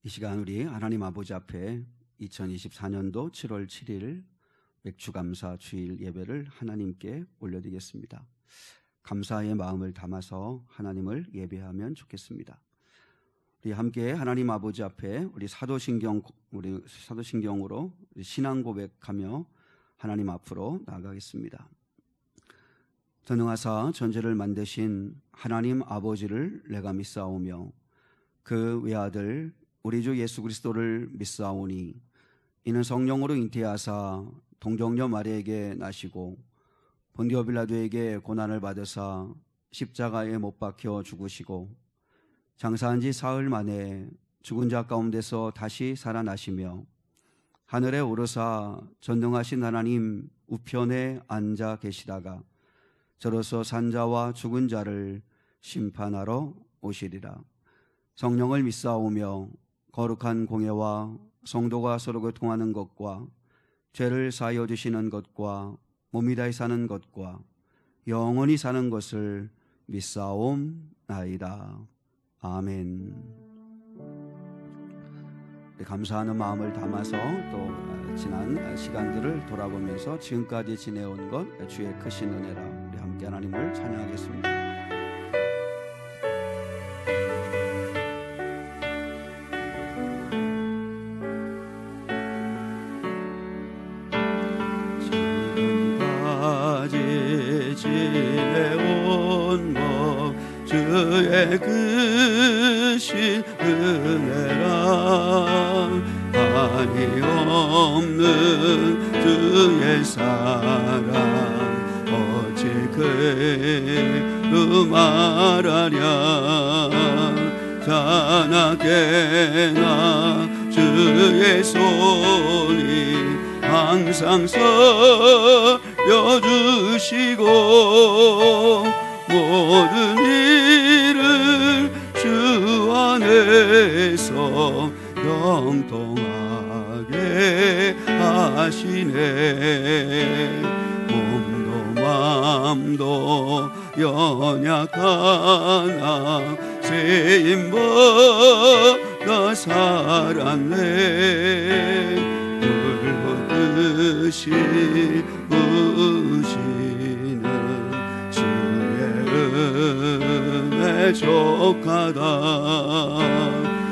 이 시간 우리 하나님 아버지 앞에 2024년도 7월 7일 맥주감사 주일 예배를 하나님께 올려드리겠습니다. 감사의 마음을 담아서 하나님을 예배하면 좋겠습니다. 우리 함께 하나님 아버지 앞에 우리 사도신경으로 신앙 고백하며 하나님 앞으로 나아가겠습니다. 전능하사 전지를 만드신 하나님 아버지를 내가 믿사오며 그 외아들 우리 주 예수 그리스도를 믿사오니 이는 성령으로 잉태하사 동정녀 마리아에게 나시고 본디오 빌라도에게 고난을 받으사 십자가에 못 박혀 죽으시고 장사한 지 사흘 만에 죽은 자 가운데서 다시 살아나시며 하늘에 오르사 전능하신 하나님 우편에 앉아 계시다가 저로서 산 자와 죽은 자를 심판하러 오시리라. 성령을 믿사오며 거룩한 공예와 성도가 서로 교통하는 것과 죄를 사하여 주시는 것과 몸이 다히 사는 것과 영원히 사는 것을 믿사옵나이다. 아멘. 감사하는 마음을 담아서 또 지난 시간들을 돌아보면서 지금까지 지내온 것 주의 크신 은혜라 우리 함께 하나님을 찬양하겠습니다. 지내온 것 주의 크신 은혜라 한이 없는 주의 사랑 어찌 그루 말하랴 자나깨나 주의 손이 항상 서려주시고 모든 일을 주 안에서 형통하게 하시네. 몸도 맘도 연약하나 세임보다 살았네. 듯이 우시는 주의 은혜 족하다.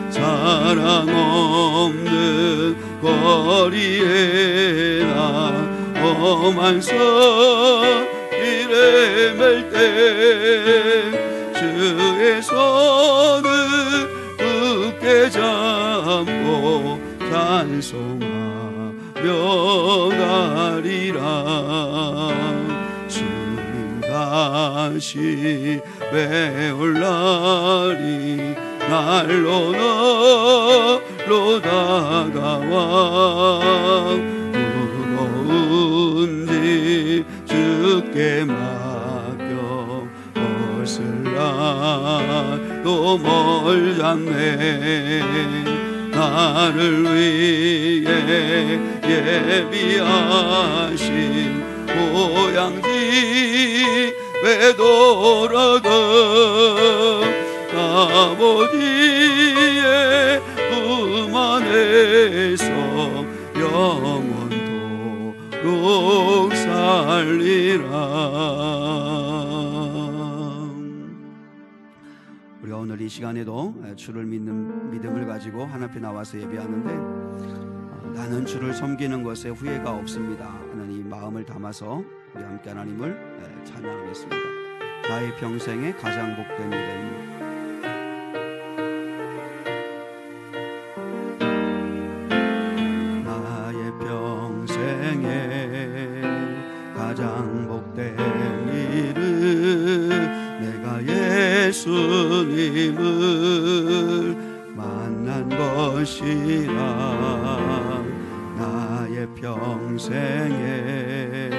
사랑 없는 거리에나 험한 길에 맬 때 주의 손을 굳게 잡고 찬송하며 가리라. 주님 다시 배울 날이 날로 너로 다가와 무거운 짐 주께 맡겨 벗을 날도 멀잖네. 나를 위해 예비하신 고향집에 돌아가 아버지의 품 안에서 영원토록 살리라. 우리가 오늘 이 시간에도 주를 믿는 믿음을 가지고 하나님 앞에 나와서 예배하는데 나는 주를 섬기는 것에 후회가 없습니다 하는 이 마음을 담아서 우리 함께 하나님을 찬양하겠습니다. 나의 평생에 가장 복된 일은 나의 평생에 가장 복된 일은 내가 예수님을 만난 것이라. 나의 평생에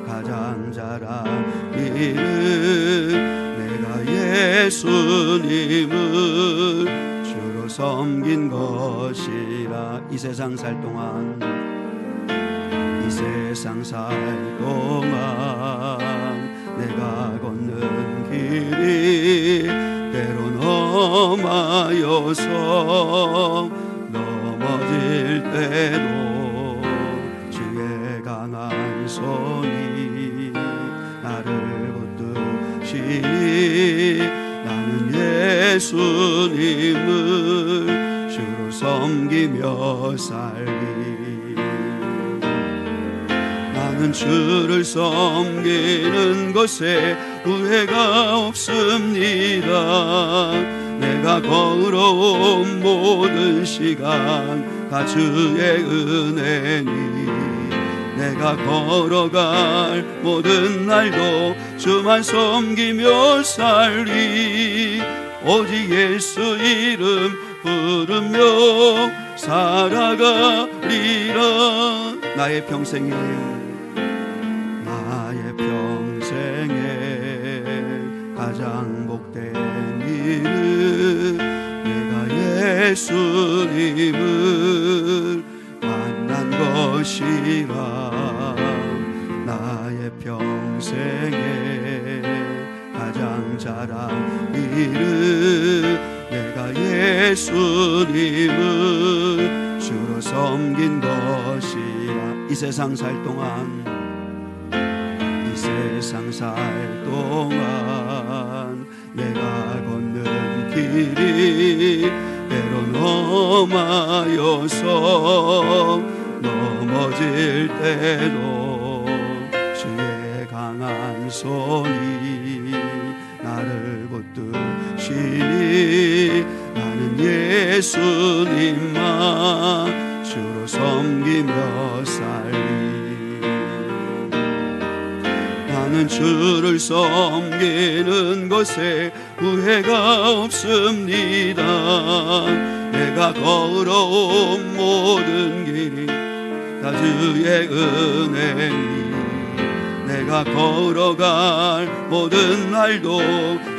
가장 잘한 일은 내가 예수님을 주로 섬긴 것이라. 이 세상 살 동안 내가 걷는 길이 때론 험하여서 때도 주의 강한 손이 나를 붙드시니 나는 예수님을 주로 섬기며 살리. 나는 주를 섬기는 것에 후회가 없습니다. 내가 걸어온 모든 시간 다 주의 은혜니 내가 걸어갈 모든 날도 주만 섬기며 살리. 오직 예수 이름 부르며 살아가리라. 나의 평생에 가장 복된 일은 내가 예수님을 만난 것이라. 나의 평생에 가장 잘한 일은 내가 예수님을 주로 섬긴 것이라. 이 세상 살 동안 내가 걷는 길이 때론 험하여서 넘어질 때도 주의 강한 손이 나를 붙드시니 나는 예수님만 주로 섬기며 살리. 나는 주를 섬기는 것에 후회가 없습니다. 내가 걸어온 모든 길이 다 주의 은혜니 내가 걸어갈 모든 날도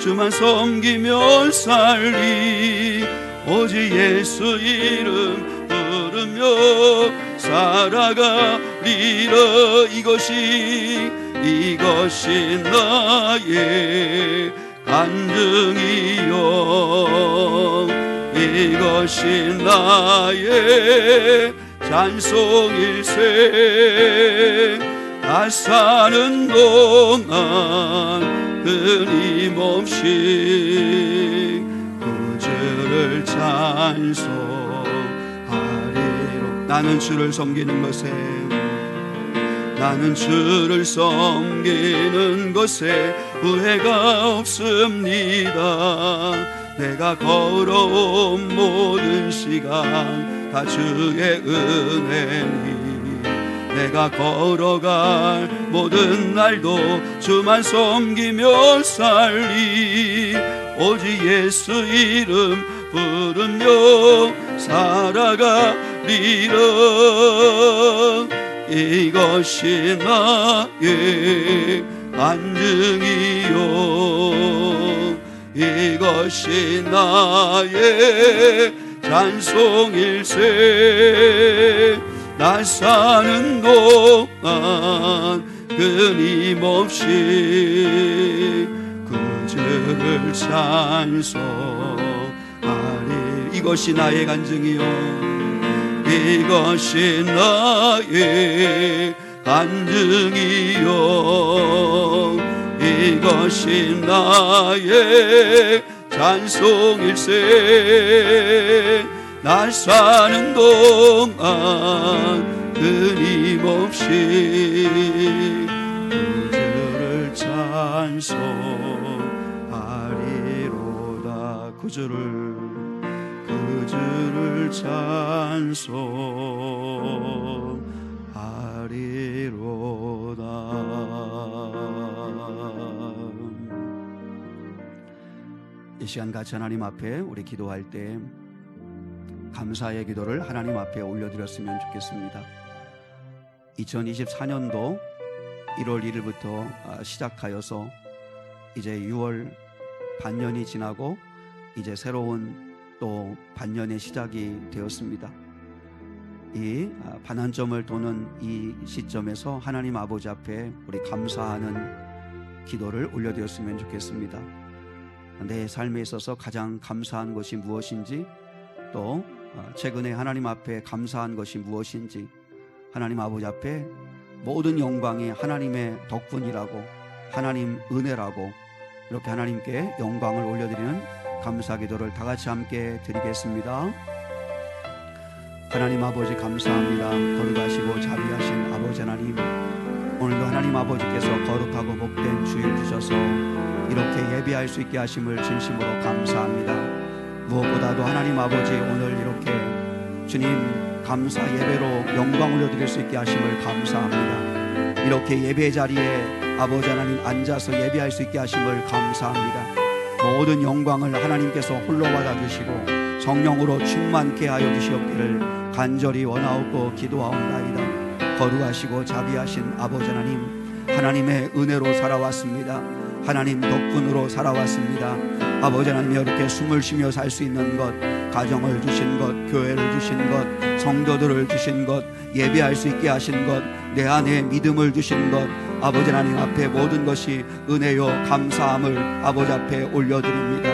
주만 섬기며 살리. 오직 예수 이름 부르며 살아가리라. 이것이 나의 간증이요 이것이 나의 찬송일세. 나 사는 동안 끊임없이 구주를 찬송하리로. 나는 주를 섬기는 것에 후회가 없습니다. 내가 걸어온 모든 시간 다 주의 은혜니 내가 걸어갈 모든 날도 주만 섬기며 살리. 오직 예수 이름 부르며 살아가리라. 이것이 나의 간증이요 이것이 나의 찬송일세. 나 사는 동안 끊임없이 구주를 찬송하리. 이것이 나의 간증이요 이것이 나의 간증이요 이것이 나의 찬송일세. 날 사는 동안 끊임없이 구주를 찬송하리로다. 구주를 찬송하리로다. 이 시간 같이 하나님 앞에 우리 기도할 때 감사의 기도를 하나님 앞에 올려드렸으면 좋겠습니다. 2024년도 1월 1일부터 시작하여서 이제 6월 반년이 지나고 이제 새로운 또 반년의 시작이 되었습니다. 이 반환점을 도는 이 시점에서 하나님 아버지 앞에 우리 감사하는 기도를 올려드렸으면 좋겠습니다. 내 삶에 있어서 가장 감사한 것이 무엇인지 또 최근에 하나님 앞에 감사한 것이 무엇인지, 하나님 아버지 앞에 모든 영광이 하나님의 덕분이라고, 하나님 은혜라고 이렇게 하나님께 영광을 올려드리는 감사기도를 다 같이 함께 드리겠습니다. 하나님 아버지 감사합니다. 거룩하시고 자비하신 아버지 하나님, 오늘도 하나님 아버지께서 거룩하고 복된 주일 주셔서 이렇게 예배할 수 있게 하심을 진심으로 감사합니다. 무엇보다도 하나님 아버지, 오늘 이렇게 주님 감사 예배로 영광 올려드릴 수 있게 하심을 감사합니다. 이렇게 예배 자리에 아버지 하나님 앉아서 예배할 수 있게 하심을 감사합니다. 모든 영광을 하나님께서 홀로 받아주시고 성령으로 충만케 하여 주시옵기를 간절히 원하옵고 기도하옵나이다. 거룩하시고 자비하신 아버지 하나님, 하나님의 은혜로 살아왔습니다. 하나님 덕분으로 살아왔습니다. 아버지 하나님, 이렇게 숨을 쉬며 살 수 있는 것, 가정을 주신 것, 교회를 주신 것, 성도들을 주신 것, 예배할 수 있게 하신 것, 내 안에 믿음을 주신 것, 아버지 하나님 앞에 모든 것이 은혜요 감사함을 아버지 앞에 올려드립니다.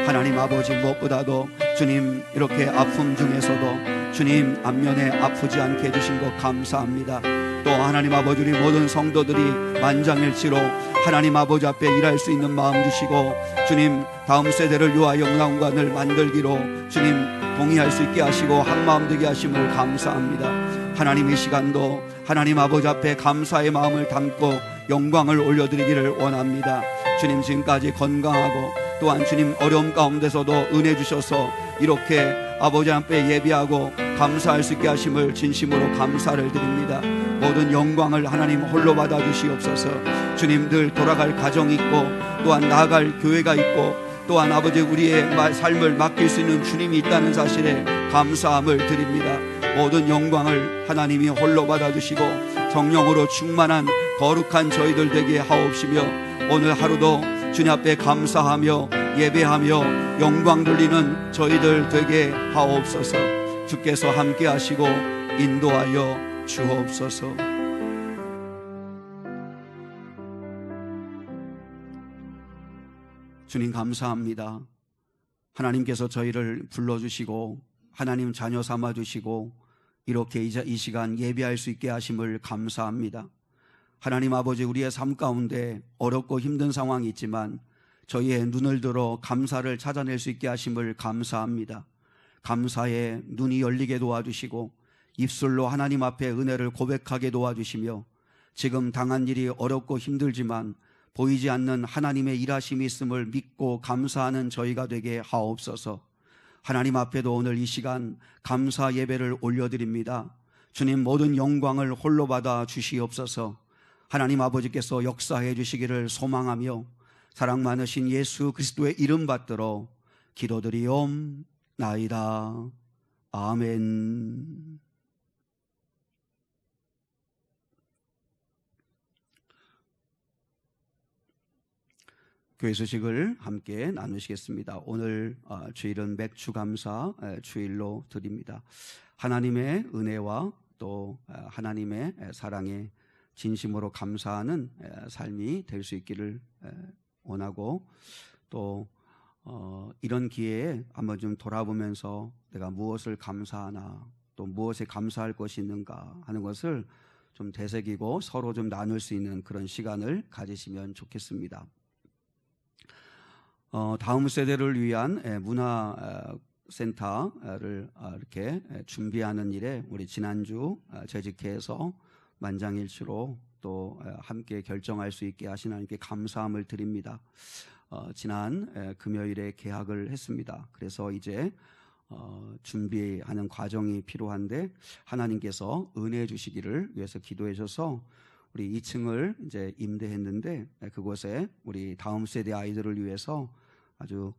하나님 아버지, 무엇보다도 주님 이렇게 아픔 중에서도 주님 앞면에 아프지 않게 해주신 것 감사합니다. 또 하나님 아버지, 우리 모든 성도들이 만장일치로 하나님 아버지 앞에 일할 수 있는 마음 주시고 주님 다음 세대를 위하여 문화공간을 만들기로 주님 동의할 수 있게 하시고 한마음 되게 하심을 감사합니다. 하나님, 이 시간도 하나님 아버지 앞에 감사의 마음을 담고 영광을 올려드리기를 원합니다. 주님, 지금까지 건강하고 또한 주님 어려움 가운데서도 은혜 주셔서 이렇게 아버지 앞에 예배하고 감사할 수 있게 하심을 진심으로 감사를 드립니다. 모든 영광을 하나님 홀로 받아 주시옵소서. 주님, 늘 돌아갈 가정이 있고 또한 나아갈 교회가 있고 또한 아버지 우리의 삶을 맡길 수 있는 주님이 있다는 사실에 감사함을 드립니다. 모든 영광을 하나님이 홀로 받아 주시고 성령으로 충만한 거룩한 저희들 되게 하옵시며, 오늘 하루도 주님 앞에 감사하며 예배하며 영광 돌리는 저희들 되게 하옵소서. 주께서 함께 하시고 인도하여 주옵소서. 주님 감사합니다. 하나님께서 저희를 불러주시고 하나님 자녀 삼아주시고 이렇게 이 시간 예배할 수 있게 하심을 감사합니다. 하나님 아버지, 우리의 삶 가운데 어렵고 힘든 상황이 있지만 저희의 눈을 들어 감사를 찾아낼 수 있게 하심을 감사합니다. 감사의 눈이 열리게 도와주시고 입술로 하나님 앞에 은혜를 고백하게 도와주시며, 지금 당한 일이 어렵고 힘들지만 보이지 않는 하나님의 일하심이 있음을 믿고 감사하는 저희가 되게 하옵소서. 하나님 앞에도 오늘 이 시간 감사 예배를 올려드립니다. 주님, 모든 영광을 홀로 받아 주시옵소서. 하나님 아버지께서 역사해 주시기를 소망하며 사랑 많으신 예수 그리스도의 이름 받들어 기도드리옵나이다. 아멘. 교회 소식을 함께 나누시겠습니다. 오늘 주일은 맥주감사 주일로 드립니다. 하나님의 은혜와 또 하나님의 사랑에 진심으로 감사하는 삶이 될 수 있기를 원하고, 또 이런 기회에 한번 좀 돌아보면서 내가 무엇을 감사하나, 또 무엇에 감사할 것이 있는가 하는 것을 좀 되새기고 서로 좀 나눌 수 있는 그런 시간을 가지시면 좋겠습니다. 다음 세대를 위한 문화센터를 이렇게 준비하는 일에 우리 지난주 재직회에서 만장일치로 또 함께 결정할 수 있게 하신 하나님께 감사함을 드립니다. 지난 금요일에 개학을 했습니다. 그래서 이제 준비하는 과정이 필요한데 하나님께서 은혜해 주시기를 위해서 기도해 주셔서 우리 2층을 이제 임대했는데 그곳에 우리 다음 세대 아이들을 위해서 아주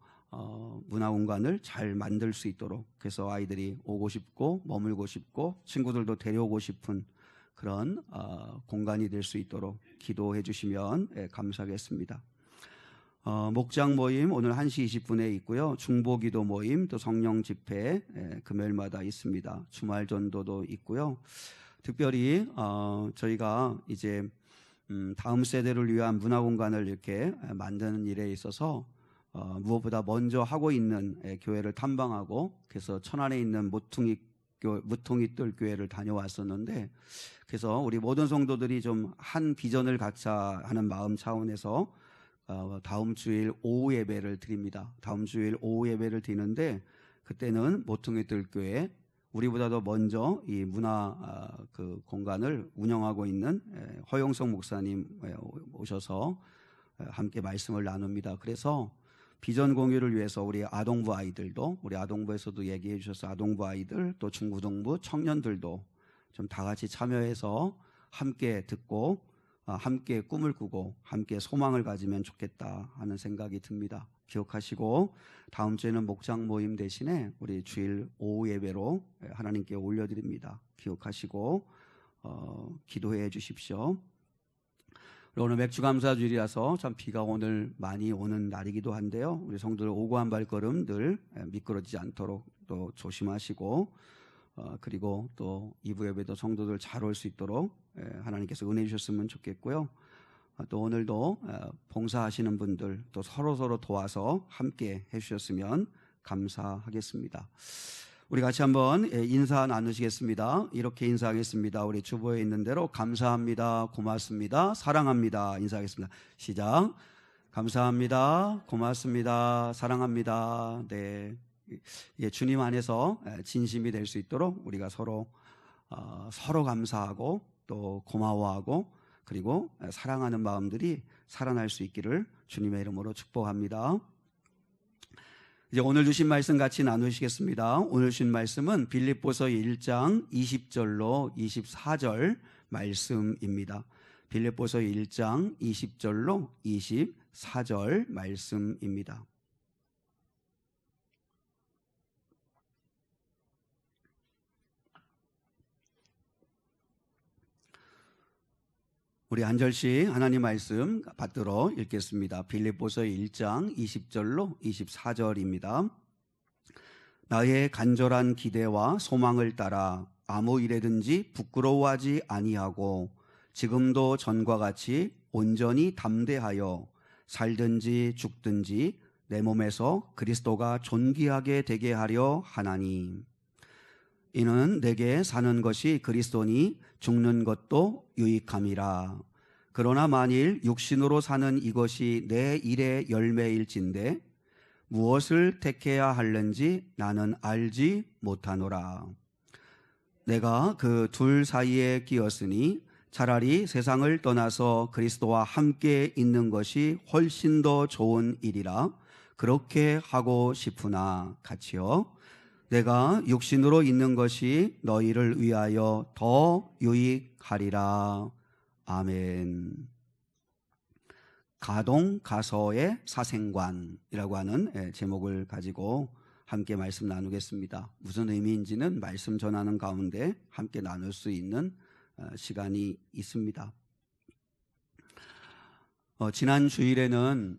문화공간을 잘 만들 수 있도록, 그래서 아이들이 오고 싶고 머물고 싶고 친구들도 데려오고 싶은 그런 공간이 될 수 있도록 기도해 주시면 감사하겠습니다. 목장 모임 오늘 1시 20분에 있고요. 중보기도 모임, 또 성령 집회 금요일마다 있습니다. 주말 전도도 있고요. 특별히 저희가 이제 다음 세대를 위한 문화공간을 이렇게 만드는 일에 있어서 무엇보다 먼저 하고 있는 교회를 탐방하고 그래서 천안에 있는 무통이뜰 교회를 다녀왔었는데 그래서 우리 모든 성도들이 좀 한 비전을 갖자 하는 마음 차원에서 다음 주일 오후 예배를 드립니다. 다음 주일 오후 예배를 드리는데 그때는 모통이뜰 교회 우리보다도 먼저 이 문화 그 공간을 운영하고 있는 허용성 목사님 오셔서 함께 말씀을 나눕니다. 그래서 비전 공유를 위해서 우리 아동부 아이들도 우리 아동부에서도 얘기해 주셔서 아동부 아이들 또 중고등부 청년들도 좀 다 같이 참여해서 함께 듣고 함께 꿈을 꾸고 함께 소망을 가지면 좋겠다 하는 생각이 듭니다. 기억하시고 다음 주에는 목장 모임 대신에 우리 주일 오후 예배로 하나님께 올려드립니다. 기억하시고 기도해 주십시오. 오늘 맥주감사주일이라서 참 비가 오늘 많이 오는 날이기도 한데요. 우리 성도들 오고 한 발걸음 늘 미끄러지지 않도록 또 조심하시고 그리고 또 2부 예배도 성도들 잘 올 수 있도록 하나님께서 은혜 주셨으면 좋겠고요. 또 오늘도 봉사하시는 분들 또 서로 도와서 함께 해주셨으면 감사하겠습니다. 우리 같이 한번 인사 나누시겠습니다. 이렇게 인사하겠습니다. 우리 주보에 있는 대로 감사합니다, 고맙습니다, 사랑합니다 인사하겠습니다. 시작. 감사합니다, 고맙습니다, 사랑합니다. 네, 주님 안에서 진심이 될 수 있도록 우리가 서로 감사하고 또 고마워하고 그리고 사랑하는 마음들이 살아날 수 있기를 주님의 이름으로 축복합니다. 이제 오늘 주신 말씀 같이 나누시겠습니다. 오늘 주신 말씀은 빌립보서 1장 20절로 24절 말씀입니다. 빌립보서 1장 20절로 24절 말씀입니다. 우리 한 절씩 하나님 말씀 받들어 읽겠습니다. 빌립보서 1장 20절로 24절입니다. 나의 간절한 기대와 소망을 따라 아무 일에든지 부끄러워하지 아니하고 지금도 전과 같이 온전히 담대하여 살든지 죽든지 내 몸에서 그리스도가 존귀하게 되게 하려 하나니 이는 내게 사는 것이 그리스도니 죽는 것도 유익함이라. 그러나 만일 육신으로 사는 이것이 내 일의 열매일진데 무엇을 택해야 할는지 나는 알지 못하노라. 내가 그 둘 사이에 끼었으니 차라리 세상을 떠나서 그리스도와 함께 있는 것이 훨씬 더 좋은 일이라 그렇게 하고 싶으나 같이요. 내가 육신으로 있는 것이 너희를 위하여 더 유익하리라. 아멘. 가동가서의 사생관이라고 하는 제목을 가지고 함께 말씀 나누겠습니다. 무슨 의미인지는 말씀 전하는 가운데 함께 나눌 수 있는 시간이 있습니다. 지난 주일에는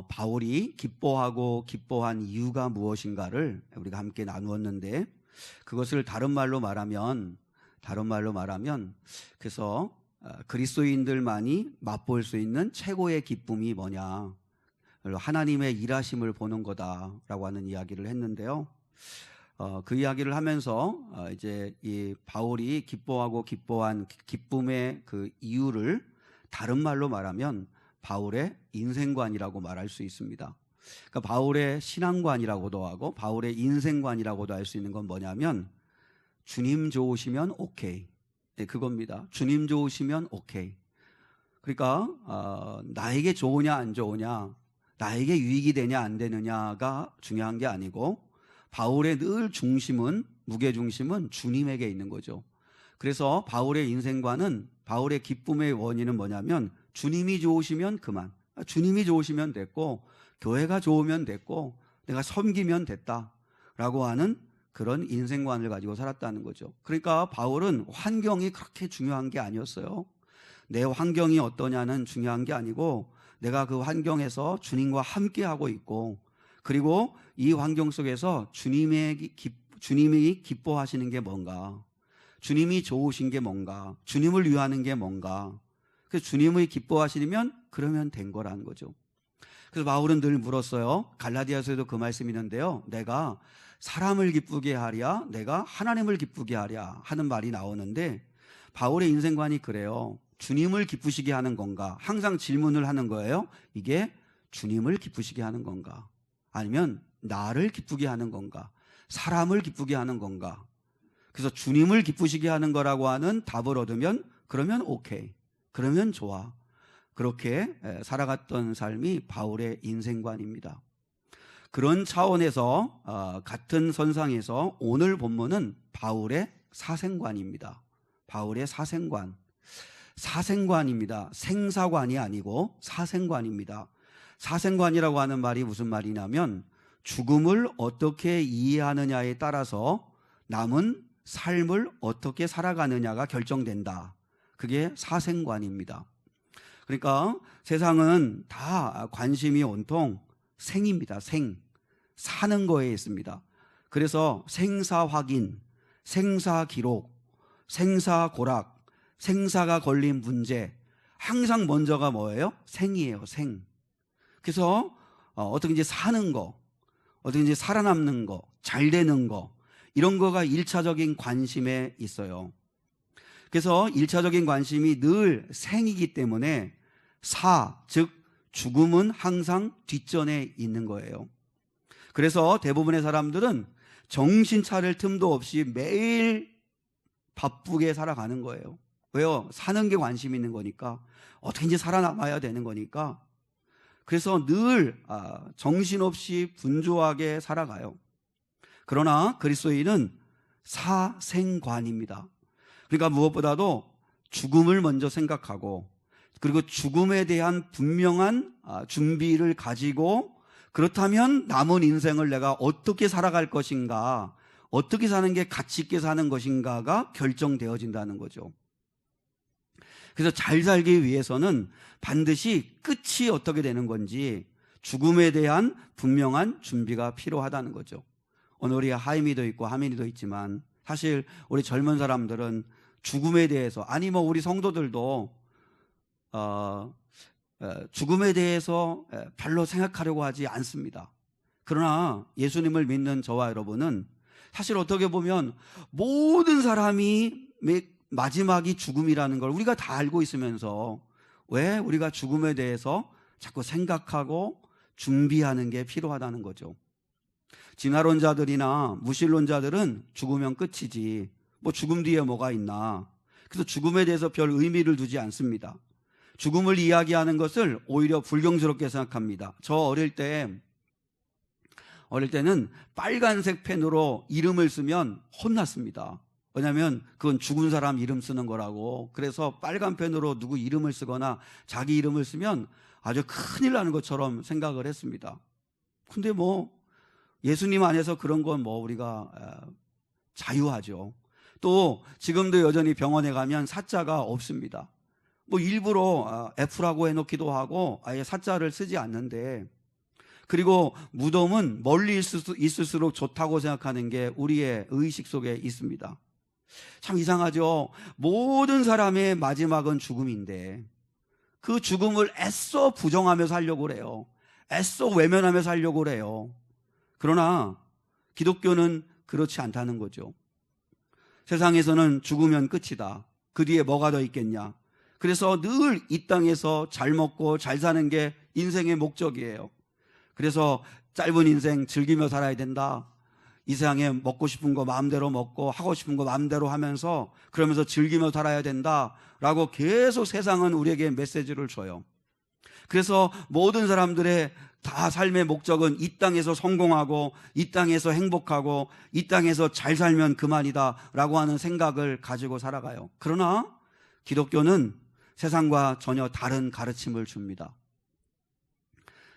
바울이 기뻐한 이유가 무엇인가를 우리가 함께 나누었는데 그것을 다른 말로 말하면 그래서 그리스도인들만이 맛볼 수 있는 최고의 기쁨이 뭐냐, 하나님의 일하심을 보는 거다라고 하는 이야기를 했는데요. 그 이야기를 하면서 이제 이 바울이 기뻐한 기쁨의 그 이유를 다른 말로 말하면 바울의 인생관이라고 말할 수 있습니다. 그러니까 바울의 신앙관이라고도 하고 바울의 인생관이라고도 할 수 있는 건 뭐냐면 주님 좋으시면 오케이, 네, 그겁니다. 주님 좋으시면 오케이. 그러니까 나에게 좋으냐 안 좋으냐, 나에게 유익이 되냐 안 되느냐가 중요한 게 아니고 바울의 늘 무게중심은 주님에게 있는 거죠. 그래서 바울의 인생관은, 바울의 기쁨의 원인은 뭐냐면 주님이 좋으시면 그만, 주님이 좋으시면 됐고 교회가 좋으면 됐고 내가 섬기면 됐다라고 하는 그런 인생관을 가지고 살았다는 거죠. 그러니까 바울은 환경이 그렇게 중요한 게 아니었어요. 내 환경이 어떠냐는 중요한 게 아니고 내가 그 환경에서 주님과 함께 하고 있고 그리고 이 환경 속에서 주님이 기뻐하시는 게 뭔가, 주님이 좋으신 게 뭔가, 주님을 위하는 게 뭔가, 그래서 주님이 기뻐하시면 그러면 된 거라는 거죠. 그래서 바울은 늘 물었어요. 갈라디아서에도 그 말씀이 있는데요. 내가 사람을 기쁘게 하랴, 내가 하나님을 기쁘게 하랴 하는 말이 나오는데, 바울의 인생관이 그래요. 주님을 기쁘시게 하는 건가? 항상 질문을 하는 거예요. 이게 주님을 기쁘시게 하는 건가? 아니면 나를 기쁘게 하는 건가? 사람을 기쁘게 하는 건가? 그래서 주님을 기쁘시게 하는 거라고 하는 답을 얻으면 그러면 오케이, 그러면 좋아. 그렇게 살아갔던 삶이 바울의 인생관입니다. 그런 차원에서 같은 선상에서 오늘 본문은 바울의 사생관입니다. 바울의 사생관. 사생관입니다. 생사관이 아니고 사생관입니다. 사생관이라고 하는 말이 무슨 말이냐면 죽음을 어떻게 이해하느냐에 따라서 남은 삶을 어떻게 살아가느냐가 결정된다. 그게 사생관입니다. 그러니까 세상은 다 관심이 온통 생입니다. 사는 거에 있습니다. 그래서 생사 확인, 생사 기록, 생사 고락, 생사가 걸린 문제, 항상 먼저가 뭐예요? 생이에요. 그래서 어떻게든지 사는 거, 어떻게든지 살아남는 거, 잘 되는 거, 이런 거가 1차적인 관심에 있어요. 그래서 1차적인 관심이 늘 생이기 때문에 즉 죽음은 항상 뒷전에 있는 거예요. 그래서 대부분의 사람들은 정신 차릴 틈도 없이 매일 바쁘게 살아가는 거예요. 왜요? 사는 게 관심 있는 거니까, 어떻게든지 살아남아야 되는 거니까. 그래서 늘 정신없이 분주하게 살아가요. 그러나 그리스도인은 사생관입니다. 그러니까 무엇보다도 죽음을 먼저 생각하고, 그리고 죽음에 대한 분명한 준비를 가지고, 그렇다면 남은 인생을 내가 어떻게 살아갈 것인가, 어떻게 사는 게 가치 있게 사는 것인가가 결정되어진다는 거죠. 그래서 잘 살기 위해서는 반드시 끝이 어떻게 되는 건지 죽음에 대한 분명한 준비가 필요하다는 거죠. 오늘 우리 하임이도 있고 하민이도 있지만 사실 우리 젊은 사람들은 죽음에 대해서, 아니 뭐 우리 성도들도 죽음에 대해서 별로 생각하려고 하지 않습니다. 그러나 예수님을 믿는 저와 여러분은 사실 어떻게 보면 모든 사람이 마지막이 죽음이라는 걸 우리가 다 알고 있으면서 왜 우리가 죽음에 대해서 자꾸 생각하고 준비하는 게 필요하다는 거죠. 진화론자들이나 무신론자들은 죽으면 끝이지, 뭐 죽음 뒤에 뭐가 있나. 그래서 죽음에 대해서 별 의미를 두지 않습니다. 죽음을 이야기하는 것을 오히려 불경스럽게 생각합니다. 저 어릴 때는 빨간색 펜으로 이름을 쓰면 혼났습니다. 왜냐하면 그건 죽은 사람 이름 쓰는 거라고. 그래서 빨간 펜으로 누구 이름을 쓰거나 자기 이름을 쓰면 아주 큰일 나는 것처럼 생각을 했습니다. 근데 뭐 예수님 안에서 그런 건 뭐 우리가 자유하죠. 또 지금도 여전히 병원에 가면 사자가 없습니다. 뭐 일부러 F라고 해놓기도 하고 아예 사자를 쓰지 않는데, 그리고 무덤은 멀리 있을수록 좋다고 생각하는 게 우리의 의식 속에 있습니다. 참 이상하죠. 모든 사람의 마지막은 죽음인데 그 죽음을 애써 부정하며 살려고 그래요. 애써 외면하며 살려고 그래요. 그러나 기독교는 그렇지 않다는 거죠. 세상에서는 죽으면 끝이다. 그 뒤에 뭐가 더 있겠냐. 그래서 늘 이 땅에서 잘 먹고 잘 사는 게 인생의 목적이에요. 그래서 짧은 인생 즐기며 살아야 된다. 이 세상에 먹고 싶은 거 마음대로 먹고 하고 싶은 거 마음대로 하면서 그러면서 즐기며 살아야 된다라고 계속 세상은 우리에게 메시지를 줘요. 그래서 모든 사람들의 다 삶의 목적은 이 땅에서 성공하고 이 땅에서 행복하고 이 땅에서 잘 살면 그만이다라고 하는 생각을 가지고 살아가요. 그러나 기독교는 세상과 전혀 다른 가르침을 줍니다.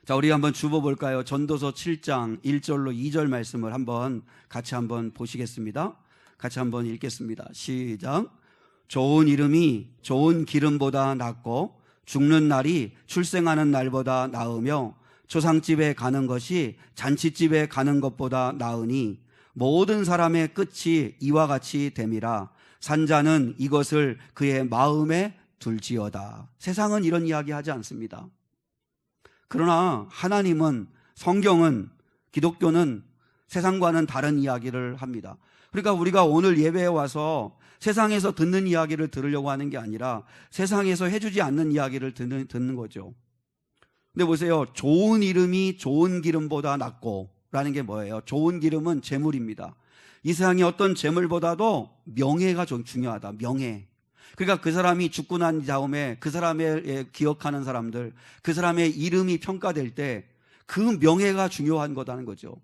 자, 우리 한번 주보볼까요? 전도서 7장 1절로 2절 말씀을 같이 한번 보시겠습니다. 같이 한번 읽겠습니다. 시작. 좋은 이름이 좋은 기름보다 낫고 죽는 날이 출생하는 날보다 나으며 초상집에 가는 것이 잔치집에 가는 것보다 나으니 모든 사람의 끝이 이와 같이 됨이라. 산자는 이것을 그의 마음에 둘지어다. 세상은 이런 이야기 하지 않습니다. 그러나 하나님은, 성경은, 기독교는 세상과는 다른 이야기를 합니다. 그러니까 우리가 오늘 예배에 와서 세상에서 듣는 이야기를 들으려고 하는 게 아니라 세상에서 해주지 않는 이야기를 듣는 거죠. 근데 보세요. 좋은 이름이 좋은 기름보다 낫고 라는 게 뭐예요? 좋은 기름은 재물입니다. 이 세상의 어떤 재물보다도 명예가 좀 중요하다. 명예. 그러니까 그 사람이 죽고 난 다음에 그 사람의 기억하는 사람들, 그 사람의 이름이 평가될 때 그 명예가 중요한 거다는 거죠.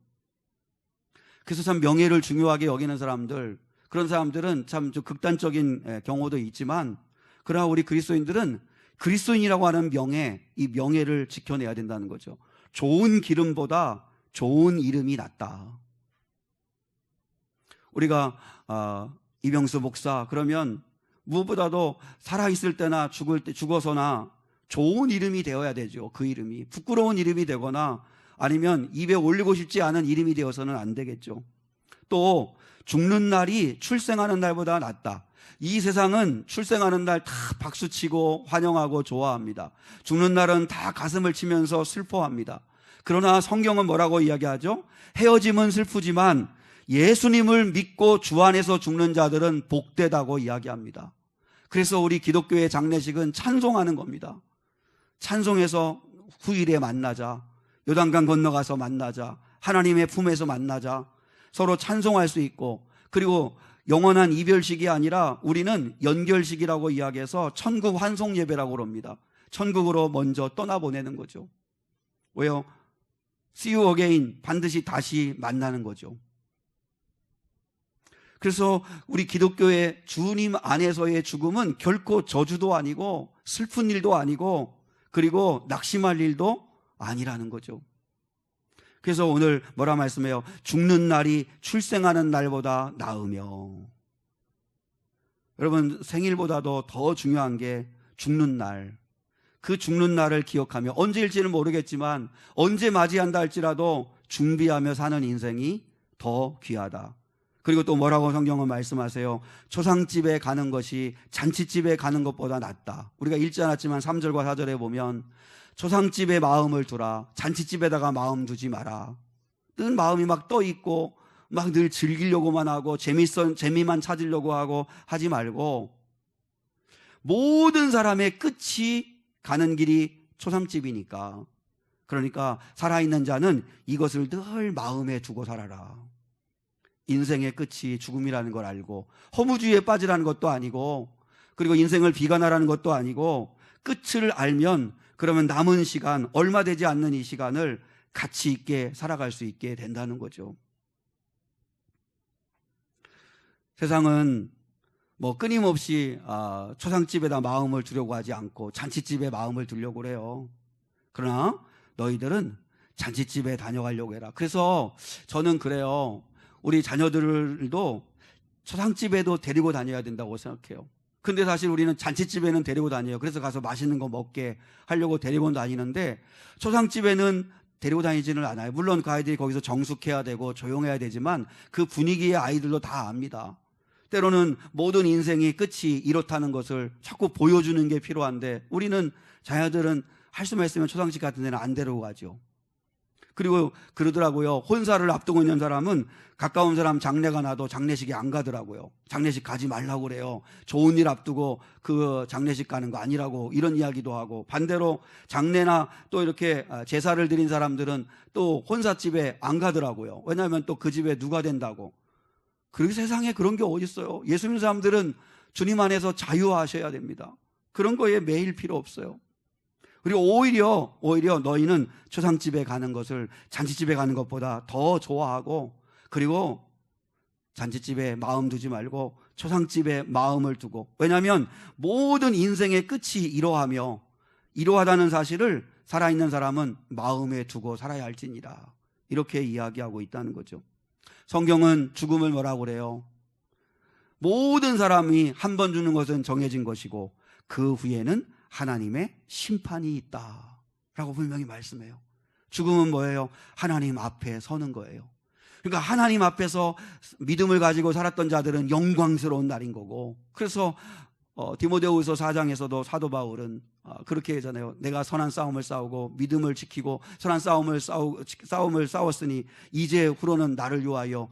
그래서 참 명예를 중요하게 여기는 사람들, 그런 사람들은 참 좀 극단적인 경우도 있지만, 그러나 우리 그리스도인들은 그리스도인이라고 하는 명예, 이 명예를 지켜내야 된다는 거죠. 좋은 기름보다 좋은 이름이 낫다. 우리가 이병수 목사 그러면 무엇보다도 살아있을 때나 죽을 때, 죽어서나 좋은 이름이 되어야 되죠. 그 이름이 부끄러운 이름이 되거나 아니면 입에 올리고 싶지 않은 이름이 되어서는 안 되겠죠. 또 죽는 날이 출생하는 날보다 낫다. 이 세상은 출생하는 날 다 박수치고 환영하고 좋아합니다. 죽는 날은 다 가슴을 치면서 슬퍼합니다. 그러나 성경은 뭐라고 이야기하죠? 헤어짐은 슬프지만 예수님을 믿고 주 안에서 죽는 자들은 복되다고 이야기합니다. 그래서 우리 기독교의 장례식은 찬송하는 겁니다. 찬송해서 후일에 만나자, 요단강 건너가서 만나자, 하나님의 품에서 만나자, 서로 찬송할 수 있고, 그리고 영원한 이별식이 아니라 우리는 연결식이라고 이야기해서 천국 환송 예배라고 그럽니다. 천국으로 먼저 떠나보내는 거죠. 왜요? See you again, 반드시 다시 만나는 거죠. 그래서 우리 기독교의 주님 안에서의 죽음은 결코 저주도 아니고 슬픈 일도 아니고 그리고 낙심할 일도 아니라는 거죠. 그래서 오늘 뭐라 말씀해요? 죽는 날이 출생하는 날보다 나으며. 여러분, 생일보다도 더 중요한 게 죽는 날. 그 죽는 날을 기억하며, 언제일지는 모르겠지만 언제 맞이한다 할지라도 준비하며 사는 인생이 더 귀하다. 그리고 또 뭐라고 성경은 말씀하세요? 초상집에 가는 것이 잔치집에 가는 것보다 낫다. 우리가 읽지 않았지만 3절과 4절에 보면 초상집에 마음을 두라, 잔치집에다가 마음 두지 마라. 늘 마음이 막 떠 있고 막 늘 즐기려고만 하고 재미만 찾으려고 하고 하지 말고, 모든 사람의 끝이 가는 길이 초상집이니까, 그러니까 살아있는 자는 이것을 늘 마음에 두고 살아라. 인생의 끝이 죽음이라는 걸 알고 허무주의에 빠지라는 것도 아니고, 그리고 인생을 비관하라는 것도 아니고, 끝을 알면 그러면 남은 시간, 얼마 되지 않는 이 시간을 가치 있게 살아갈 수 있게 된다는 거죠. 세상은 뭐 끊임없이 초상집에다 마음을 두려고 하지 않고 잔치집에 마음을 두려고 그래요. 그러나 너희들은 잔치집에 다녀가려고 해라. 그래서 저는 그래요. 우리 자녀들도 초상집에도 데리고 다녀야 된다고 생각해요. 근데 사실 우리는 잔치집에는 데리고 다녀요. 그래서 가서 맛있는 거 먹게 하려고 데리고 다니는데, 초상집에는 데리고 다니지는 않아요. 물론 그 아이들이 거기서 정숙해야 되고 조용해야 되지만 그 분위기의 아이들도 다 압니다. 때로는 모든 인생이 끝이 이렇다는 것을 자꾸 보여주는 게 필요한데, 우리는 자녀들은 할 수만 있으면 초상집 같은 데는 안 데리고 가죠. 그리고 그러더라고요. 혼사를 앞두고 있는 사람은 가까운 사람 장례가 나도 장례식에 안 가더라고요. 장례식 가지 말라고 그래요. 좋은 일 앞두고 그 장례식 가는 거 아니라고, 이런 이야기도 하고, 반대로 장례나 또 이렇게 제사를 드린 사람들은 또 혼사집에 안 가더라고요. 왜냐하면 또 그 집에 누가 된다고. 그리고 세상에 그런 게 어디 있어요. 예수 믿는 사람들은 주님 안에서 자유하셔야 됩니다. 그런 거에 매일 필요 없어요. 그리고 오히려 너희는 초상집에 가는 것을 잔치집에 가는 것보다 더 좋아하고, 그리고 잔치집에 마음 두지 말고 초상집에 마음을 두고, 왜냐하면 모든 인생의 끝이 이러하다는 사실을 살아있는 사람은 마음에 두고 살아야 할지니라, 이렇게 이야기하고 있다는 거죠. 성경은 죽음을 뭐라고 그래요? 모든 사람이 한 번 죽는 것은 정해진 것이고 그 후에는 하나님의 심판이 있다 라고 분명히 말씀해요. 죽음은 뭐예요? 하나님 앞에 서는 거예요. 그러니까 하나님 앞에서 믿음을 가지고 살았던 자들은 영광스러운 날인 거고, 그래서 디모데후서 4장에서도 사도 바울은 그렇게 하잖아요. 내가 선한 싸움을 싸우고 믿음을 지키고 선한 싸움을 싸웠으니 이제 후로는 나를 위하여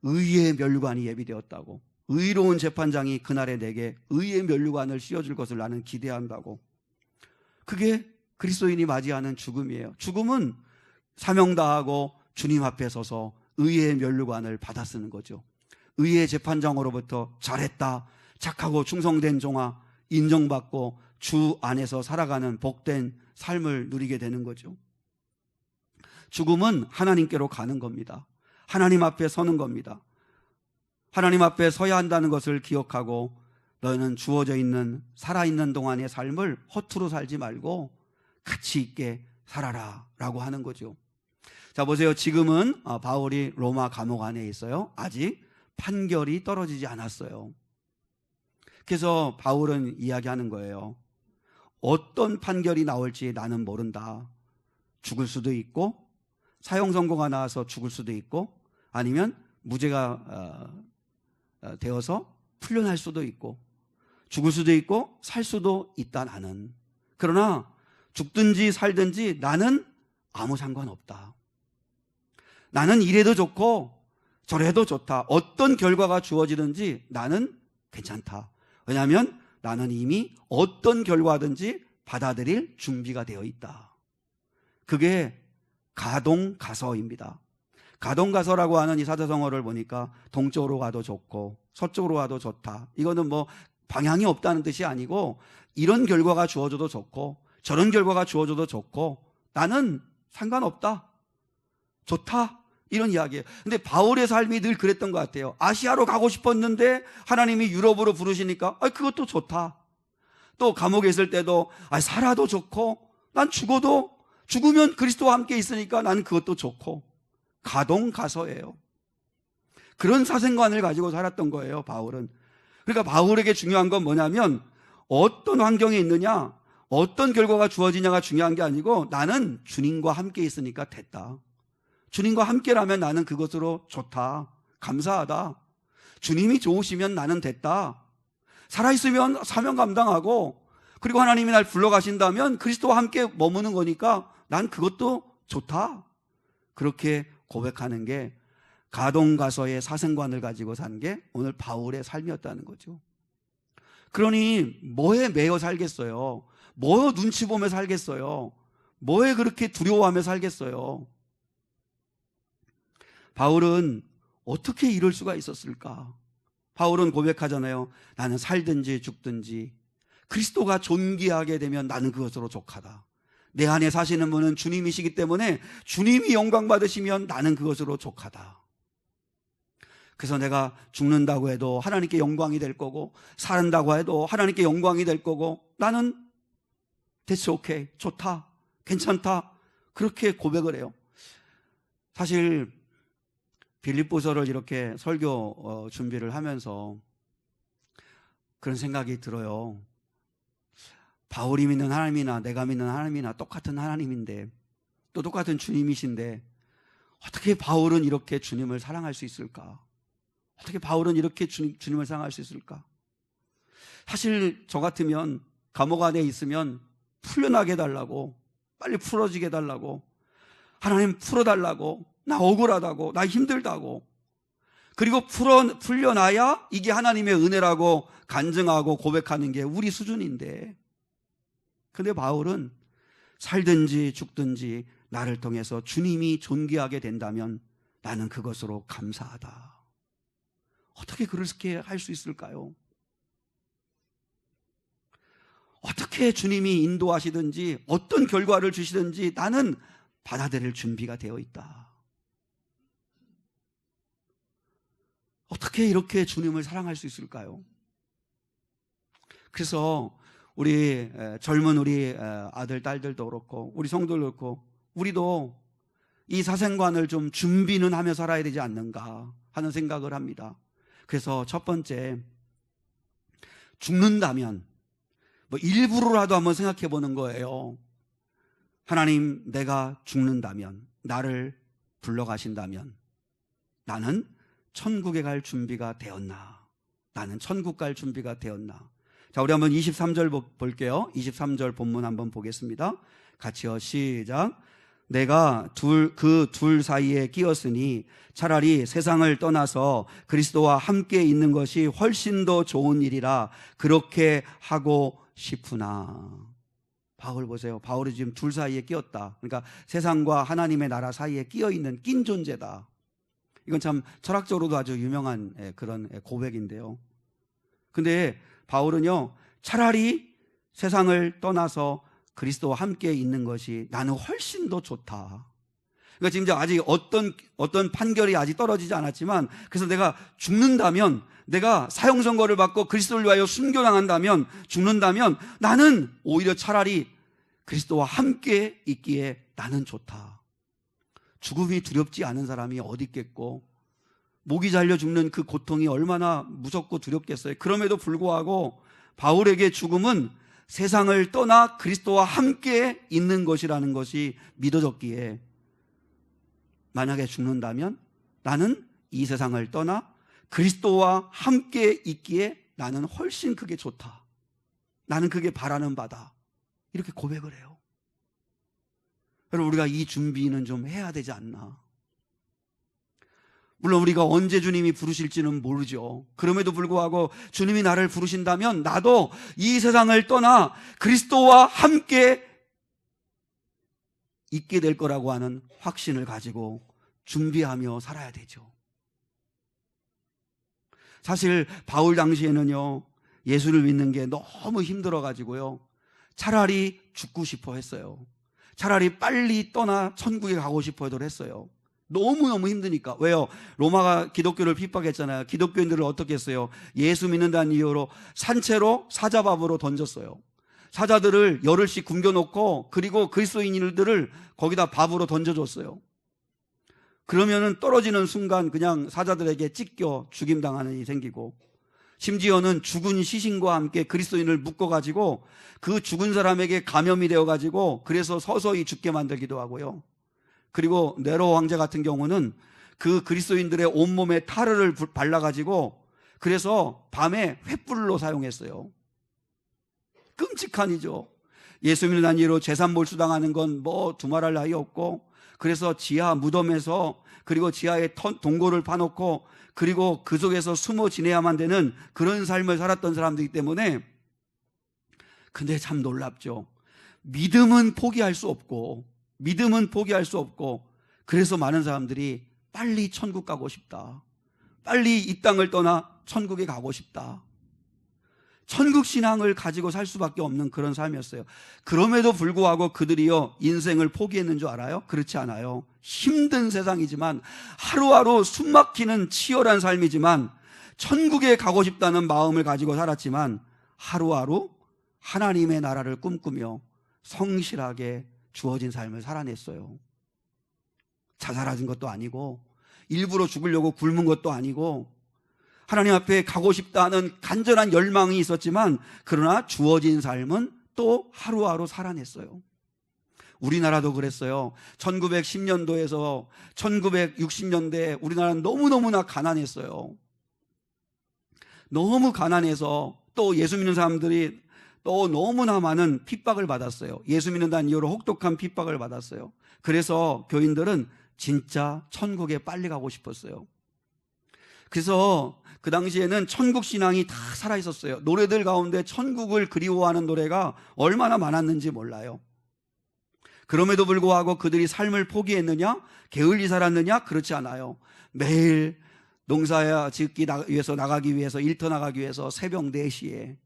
의의 면류관이 예비되었다고. 의로운 재판장이 그날에 내게 의의 면류관을 씌워줄 것을 나는 기대한다고. 그게 그리스도인이 맞이하는 죽음이에요. 죽음은 사명 다하고 주님 앞에 서서 의의 면류관을 받아 쓰는 거죠. 의의 재판장으로부터 잘했다, 착하고 충성된 종아, 인정받고 주 안에서 살아가는 복된 삶을 누리게 되는 거죠. 죽음은 하나님께로 가는 겁니다. 하나님 앞에 서는 겁니다. 하나님 앞에 서야 한다는 것을 기억하고 너희는 주어져 있는 살아있는 동안의 삶을 허투루 살지 말고 가치 있게 살아라 라고 하는 거죠. 자, 보세요. 지금은 바울이 로마 감옥 안에 있어요. 아직 판결이 떨어지지 않았어요. 그래서 바울은 이야기하는 거예요. 어떤 판결이 나올지 나는 모른다. 죽을 수도 있고 사형 선고가 나와서 죽을 수도 있고 아니면 무죄가 되어서 풀려날 수도 있고 죽을 수도 있고 살 수도 있다 나는. 그러나 죽든지 살든지 나는 아무 상관없다. 나는 이래도 좋고 저래도 좋다. 어떤 결과가 주어지든지 나는 괜찮다. 왜냐하면 나는 이미 어떤 결과든지 받아들일 준비가 되어 있다. 그게 가동가서입니다. 가동가서라고 하는 이 사자성어를 보니까 동쪽으로 가도 좋고 서쪽으로 가도 좋다. 이거는 뭐 방향이 없다는 뜻이 아니고 이런 결과가 주어져도 좋고 저런 결과가 주어져도 좋고 나는 상관없다. 좋다. 이런 이야기예요. 근데 바울의 삶이 늘 그랬던 것 같아요. 아시아로 가고 싶었는데 하나님이 유럽으로 부르시니까 그것도 좋다. 또 감옥에 있을 때도 살아도 좋고 난 죽으면 그리스도와 함께 있으니까 나는 그것도 좋고 가동가서예요. 그런 사생관을 가지고 살았던 거예요, 바울은. 그러니까 바울에게 중요한 건 뭐냐면 어떤 환경에 있느냐, 어떤 결과가 주어지냐가 중요한 게 아니고 나는 주님과 함께 있으니까 됐다. 주님과 함께라면 나는 그것으로 좋다. 감사하다. 주님이 좋으시면 나는 됐다. 살아있으면 사명 감당하고 그리고 하나님이 날 불러가신다면 그리스도와 함께 머무는 거니까 난 그것도 좋다. 그렇게 고백하는 게 가동가서의 사생관을 가지고 산 게 오늘 바울의 삶이었다는 거죠. 그러니 뭐에 매여 살겠어요? 뭐 눈치 보며 살겠어요? 뭐에 그렇게 두려워하며 살겠어요? 바울은 어떻게 이럴 수가 있었을까? 바울은 고백하잖아요. 나는 살든지 죽든지 그리스도가 존귀하게 되면 나는 그것으로 족하다. 내 안에 사시는 분은 주님이시기 때문에 주님이 영광 받으시면 나는 그것으로 족하다. 그래서 내가 죽는다고 해도 하나님께 영광이 될 거고 살은다고 해도 하나님께 영광이 될 거고 나는 That's okay. 좋다. 괜찮다. 그렇게 고백을 해요. 사실 빌립보서를 이렇게 설교 준비를 하면서 그런 생각이 들어요. 바울이 믿는 하나님이나 내가 믿는 하나님이나 똑같은 하나님인데 또 똑같은 주님이신데 어떻게 바울은 이렇게 주님을 사랑할 수 있을까? 어떻게 바울은 이렇게 주님을 사랑할 수 있을까? 사실 저 같으면 감옥 안에 있으면 풀려나게 해달라고, 빨리 풀어지게 해달라고, 하나님 풀어달라고, 나 억울하다고, 나 힘들다고, 그리고 풀려나야 이게 하나님의 은혜라고 간증하고 고백하는 게 우리 수준인데, 근데 바울은 살든지 죽든지 나를 통해서 주님이 존귀하게 된다면 나는 그것으로 감사하다. 어떻게 그렇게 할 수 있을까요? 어떻게 주님이 인도하시든지 어떤 결과를 주시든지 나는 받아들일 준비가 되어 있다. 어떻게 이렇게 주님을 사랑할 수 있을까요? 그래서 우리 젊은 우리 아들, 딸들도 그렇고 우리 성도들도 그렇고 우리도 이 사생관을 좀 준비는 하며 살아야 되지 않는가 하는 생각을 합니다. 그래서 첫 번째, 죽는다면 일부러라도 한번 생각해 보는 거예요. 하나님, 내가 죽는다면, 나를 불러가신다면 나는 천국에 갈 준비가 되었나? 나는 천국 갈 준비가 되었나? 자, 우리 한번 23절 볼게요. 23절 본문 한번 보겠습니다. 같이요. 시작. 내가 그 둘 사이에 끼었으니 차라리 세상을 떠나서 그리스도와 함께 있는 것이 훨씬 더 좋은 일이라 그렇게 하고 싶으나. 바울 보세요. 바울이 지금 둘 사이에 끼었다. 그러니까 세상과 하나님의 나라 사이에 끼어 있는 낀 존재다. 이건 참 철학적으로도 아주 유명한 그런 고백인데요. 근데 바울은요, 차라리 세상을 떠나서 그리스도와 함께 있는 것이 나는 훨씬 더 좋다. 그러니까 지금 아직 어떤 판결이 아직 떨어지지 않았지만, 그래서 내가 죽는다면, 내가 사형 선고를 받고 그리스도를 위하여 순교당한다면, 죽는다면 나는 오히려 차라리 그리스도와 함께 있기에 나는 좋다. 죽음이 두렵지 않은 사람이 어디 있겠고, 목이 잘려 죽는 그 고통이 얼마나 무섭고 두렵겠어요. 그럼에도 불구하고 바울에게 죽음은 세상을 떠나 그리스도와 함께 있는 것이라는 것이 믿어졌기에, 만약에 죽는다면 나는 이 세상을 떠나 그리스도와 함께 있기에 나는 훨씬 그게 좋다. 나는 그게 바라는 바다. 이렇게 고백을 해요. 여러분, 우리가 이 준비는 좀 해야 되지 않나. 물론 우리가 언제 주님이 부르실지는 모르죠. 그럼에도 불구하고 주님이 나를 부르신다면 나도 이 세상을 떠나 그리스도와 함께 있게 될 거라고 하는 확신을 가지고 준비하며 살아야 되죠. 사실 바울 당시에는요, 예수를 믿는 게 너무 힘들어가지고요, 차라리 죽고 싶어 했어요. 차라리 빨리 떠나 천국에 가고 싶어 했어요. 너무너무 힘드니까. 왜요? 로마가 기독교를 핍박했잖아요. 기독교인들을 어떻게 했어요? 예수 믿는다는 이유로 산채로 사자밥으로 던졌어요. 사자들을 열흘씩 굶겨놓고, 그리고 그리스도인들을 거기다 밥으로 던져줬어요. 그러면은 떨어지는 순간 그냥 사자들에게 찢겨 죽임당하는 일이 생기고, 심지어는 죽은 시신과 함께 그리스도인을 묶어가지고 그 죽은 사람에게 감염이 되어가지고 그래서 서서히 죽게 만들기도 하고요. 그리고 네로 황제 같은 경우는 그 그리스도인들의 온몸에 타르를 발라가지고 그래서 밤에 횃불로 사용했어요. 끔찍한 일이죠. 예수 믿는 이유로 재산 몰수당하는 건 뭐 두말할 나위 없고, 그래서 지하 무덤에서, 그리고 지하에 동굴을 파놓고, 그리고 그 속에서 숨어 지내야만 되는 그런 삶을 살았던 사람들이기 때문에. 근데 참 놀랍죠. 믿음은 포기할 수 없고, 그래서 많은 사람들이 빨리 천국 가고 싶다. 빨리 이 땅을 떠나 천국에 가고 싶다. 천국 신앙을 가지고 살 수밖에 없는 그런 삶이었어요. 그럼에도 불구하고 그들이요, 인생을 포기했는 줄 알아요? 그렇지 않아요. 힘든 세상이지만, 하루하루 숨막히는 치열한 삶이지만, 천국에 가고 싶다는 마음을 가지고 살았지만, 하루하루 하나님의 나라를 꿈꾸며 성실하게 주어진 삶을 살아냈어요. 자살하는 것도 아니고, 일부러 죽으려고 굶은 것도 아니고, 하나님 앞에 가고 싶다는 간절한 열망이 있었지만, 그러나 주어진 삶은 또 하루하루 살아냈어요. 우리나라도 그랬어요. 1910년도에서 1960년대에 우리나라는 너무너무나 가난했어요. 너무 가난해서 또 예수 믿는 사람들이 또 너무나 많은 핍박을 받았어요. 예수 믿는다는 이유로 혹독한 핍박을 받았어요. 그래서 교인들은 진짜 천국에 빨리 가고 싶었어요. 그래서 그 당시에는 천국 신앙이 다 살아있었어요. 노래들 가운데 천국을 그리워하는 노래가 얼마나 많았는지 몰라요. 그럼에도 불구하고 그들이 삶을 포기했느냐? 게을리 살았느냐? 그렇지 않아요. 매일 농사 짓기 위해서 나가기 위해서, 일터 나가기 위해서 새벽 4시에,